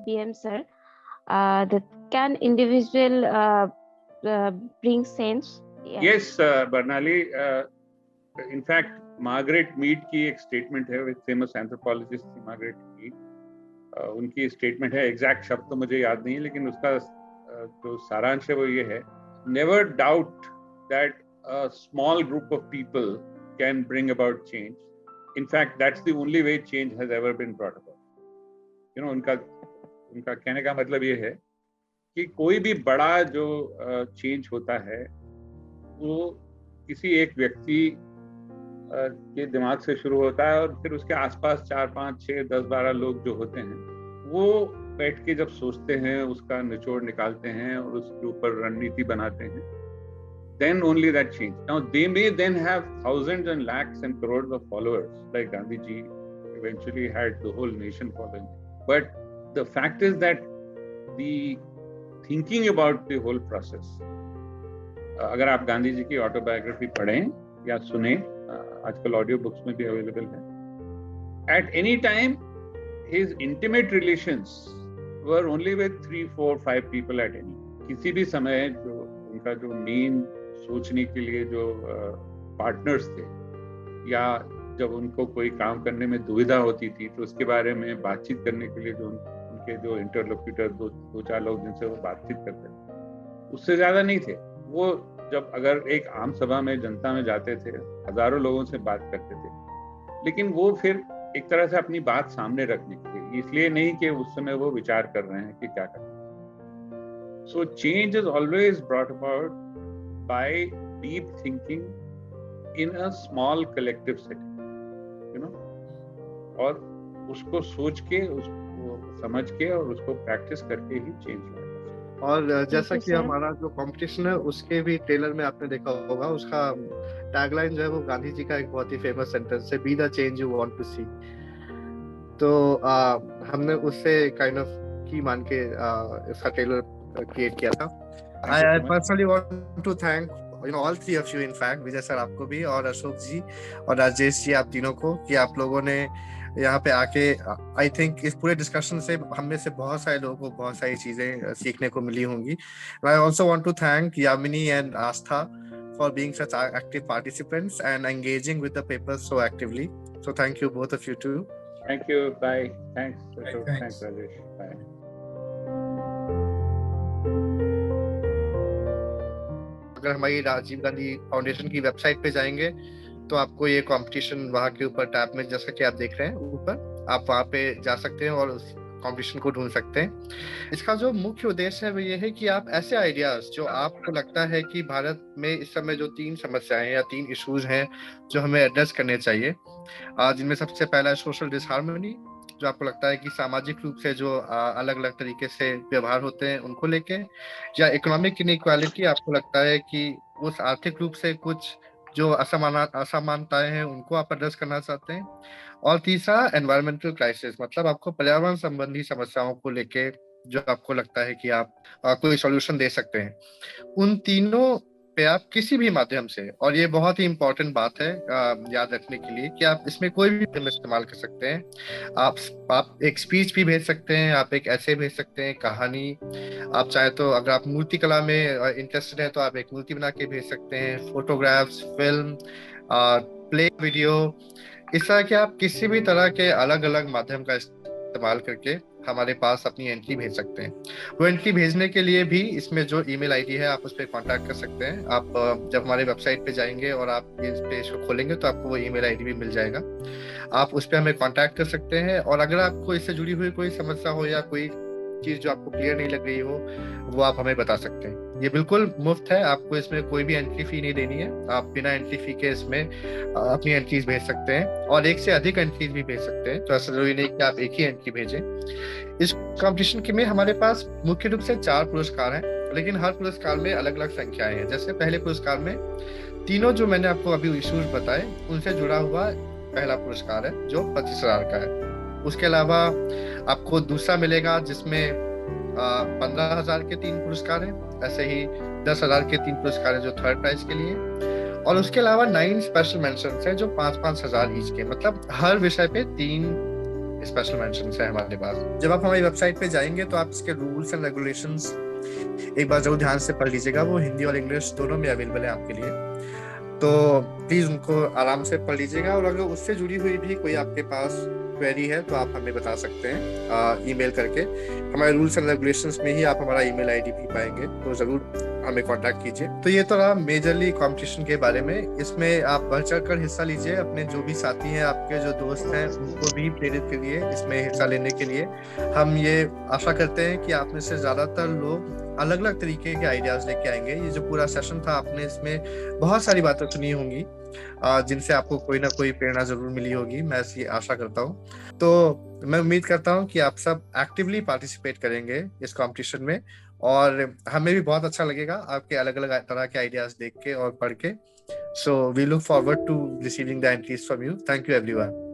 BM sir, that can individual bring sense? Yes, Barnali. In fact, Margaret Mead की एक स्टेटमेंट है, फेमस एंथ्रोपोलॉजिस्ट थी मार्गरेट मीड। उनकी स्टेटमेंट है, एग्जैक्ट शब्द तो मुझे याद नहीं है, लेकिन उसका जो सारांश है वो ये है: never doubt that a small group of people can bring about change. In fact, that's the only way change has ever been brought about. You know, उनका कहने का मतलब ये है कि कोई भी बड़ा जो चेंज होता है वो किसी एक व्यक्ति के दिमाग से शुरू होता है और फिर उसके आसपास 4, 5, 6, 10, 12 लोग जो होते हैं वो बैठ के जब सोचते हैं, उसका निचोड़ निकालते हैं और उसके ऊपर रणनीति बनाते हैं, then only that change. Now they may then have thousands and lakhs and crores of followers, like Gandhi ji eventually had the whole nation following. But the fact is that the thinking about the whole process, अगर आप गांधी जी की autobiography पढ़ें या सुने, आजकल audio books में भी available है, at any time his intimate relations were only with 3, 4, 5 people at any. किसी भी समय जो उनका जो मेन सोचने के लिए जो पार्टनर्स थे या जब उनको कोई काम करने में दुविधा होती थी तो उसके बारे में बातचीत करने के लिए जो उनके जो इंटरलोक्यूटर 2-4 लोग जिनसे वो बातचीत करते थे उससे ज्यादा नहीं थे। वो जब अगर एक आम सभा में जनता में जाते थे, हजारों लोगों से बात करते थे, लेकिन वो फिर एक तरह से अपनी बात सामने रखने के लिए, इसलिए नहीं कि उस समय वो विचार कर रहे हैं कि क्या करना। So change is always brought about by deep thinking in a small collective setting, you know, और उसको सोच के, उसको समझ के और उसको प्रैक्टिस करके ही चेंज होगा। और जैसा कि हमारा जो कंपटीशन है उसके भी ट्रेलर में आपने देखा होगा, उसका टैगलाइन जो है वो गांधी जी का एक बहुत ही फेमस सेंटेंस है, be the change you want to see. तो हमने उससे काइंड ऑफ की मान के इसका ट्रेलर क्रिएट किया था। I personally want to thank all three of you, in fact, Vijay sir आपको भी और अशोक जी और राजेश जी, आप तीनों को, कि आप लोगों ने यहाँ पे आके आई थिंक इस पूरे डिस्कशन से हम में से बहुत सारे लोगों को बहुत सारी चीजें सीखने को मिली होंगी। I also want to thank Yamini and Astha for being such active participants and engaging with the papers so actively. So thank you both of you too. Thank you. Bye. Thanks. Thanks Rajesh. Bye. अगर हमारी Rajiv Gandhi foundation की website पे जाएंगे तो आपको ये competition वहाँ के ऊपर टैब में, जैसा कि आप देख रहे हैं ऊपर, आप वहाँ पे जा सकते हैं और उस कंपटीशन को ढूंढ सकते हैं। इसका जो मुख्य उद्देश्य है वो ये है कि आप ऐसे आइडियाज जो आपको लगता है कि भारत में इस समय जो 3 समस्याएं या 3 इश्यूज हैं जो हमें एड्रेस करने चाहिए, जिनमें सबसे पहला है सोशल डिसहार्मनी, जो आपको लगता है कि सामाजिक रूप से जो अलग अलग तरीके से व्यवहार होते हैं उनको लेके, या इकोनॉमिक इनइक्वालिटी, आपको लगता है कि उस आर्थिक रूप से कुछ जो असमानताएं हैं उनको आप एड्रेस करना चाहते हैं, और तीसरा एनवायरमेंटल क्राइसिस, मतलब आपको पर्यावरण संबंधी समस्याओं को लेके जो आपको लगता है कि आप कोई सॉल्यूशन दे सकते हैं। उन तीनों पे आप किसी भी माध्यम से, और ये बहुत ही इम्पोर्टेंट बात है याद रखने के लिए, कि आप इसमें कोई भी माध्यम इस्तेमाल कर सकते हैं। आप एक स्पीच भी भेज सकते हैं, आप एक ऐसे भेज सकते हैं, कहानी, आप चाहे तो अगर आप मूर्ति कला में इंटरेस्टेड है तो आप एक मूर्ति बना के भेज सकते हैं, फोटोग्राफ्स, फिल्म, प्ले वीडियो, इस तरह के आप किसी भी तरह के अलग अलग माध्यम का इस्तेमाल करके हमारे पास अपनी एंट्री भेज सकते हैं। वो एंट्री भेजने के लिए भी इसमें जो ईमेल आईडी है आप उस पर कांटेक्ट कर सकते हैं। आप जब हमारे वेबसाइट पे जाएंगे और आप इस पेज को खोलेंगे तो आपको वो ईमेल आईडी भी मिल जाएगा, आप उस पर हमें कांटेक्ट कर सकते हैं। और अगर आपको इससे जुड़ी हुई कोई समस्या हो या कोई चीज जो आपको क्लियर नहीं लग रही हो वो आप हमें बता सकते हैं। ये बिल्कुल मुफ्त है, आपको इसमें कोई भी एंट्री फी नहीं देनी है, आप बिना एंट्री फी के इसमें अपनी एंट्रीज भेज सकते हैं और एक से अधिक एंट्रीज भी भेज सकते हैं, तो ऐसा जरूरी नहीं कि आप एक ही एंट्री भेजें। इस कंपटीशन में हमारे पास मुख्य रूप से 4 पुरस्कार हैं, लेकिन हर पुरस्कार में अलग अलग संख्याएं हैं। जैसे पहले पुरस्कार में तीनों जो मैंने आपको अभी इश्यूज बताए उनसे जुड़ा हुआ पहला पुरस्कार है जो 25,000 का है। उसके अलावा आपको दूसरा मिलेगा जिसमें 15,000 के 3 पुरस्कार हैं, ऐसे ही 10,000 के 3 पुरस्कार हैं जो थर्ड प्राइज के लिए, और उसके अलावा 9 स्पेशल मेंशंस हैं जो 5,000 ईच के, मतलब हर विषय पे 3 स्पेशल मेंशंस हैं हमारे पास। जब आप हमारी वेबसाइट पे जाएंगे तो आप इसके रूल्स एंड रेगुलेशंस एक बार जरूर ध्यान से पढ़ लीजिएगा, वो हिंदी और इंग्लिश दोनों में अवेलेबल है आपके लिए, तो प्लीज उनको आराम से पढ़ लीजिएगा। और अगर उससे जुड़ी हुई भी कोई आपके पास क्वेरी है तो आप हमें बता सकते हैं ईमेल करके। हमारे रूल्स एंड रेगुलेशंस में ही आप हमारा ईमेल आईडी भी पाएंगे, तो जरूर हमें कांटेक्ट कीजिए। तो ये तो रहा मेजरली कंपटीशन के बारे में। इसमें आप बढ़ चढ़कर हिस्सा लीजिए, अपने जो भी साथी हैं, आपके जो दोस्त हैं, उनको भी प्रेरित करिए इसमें हिस्सा लेने के लिए। हम ये आशा करते हैं कि आप में से ज्यादातर लोग अलग अलग तरीके के आइडियाज लेके आएंगे। ये जो पूरा सेशन था, आपने इसमें बहुत सारी बातें सुनी होंगी जिनसे आपको कोई ना कोई प्रेरणा जरूर मिली होगी, मैं ऐसी आशा करता हूँ। तो मैं उम्मीद करता हूँ कि आप सब एक्टिवली पार्टिसिपेट करेंगे इस कंपटीशन में, और हमें भी बहुत अच्छा लगेगा आपके अलग अलग तरह के आइडियाज देख के और पढ़ के। So we look forward to receiving the entries from you. Thank you everyone.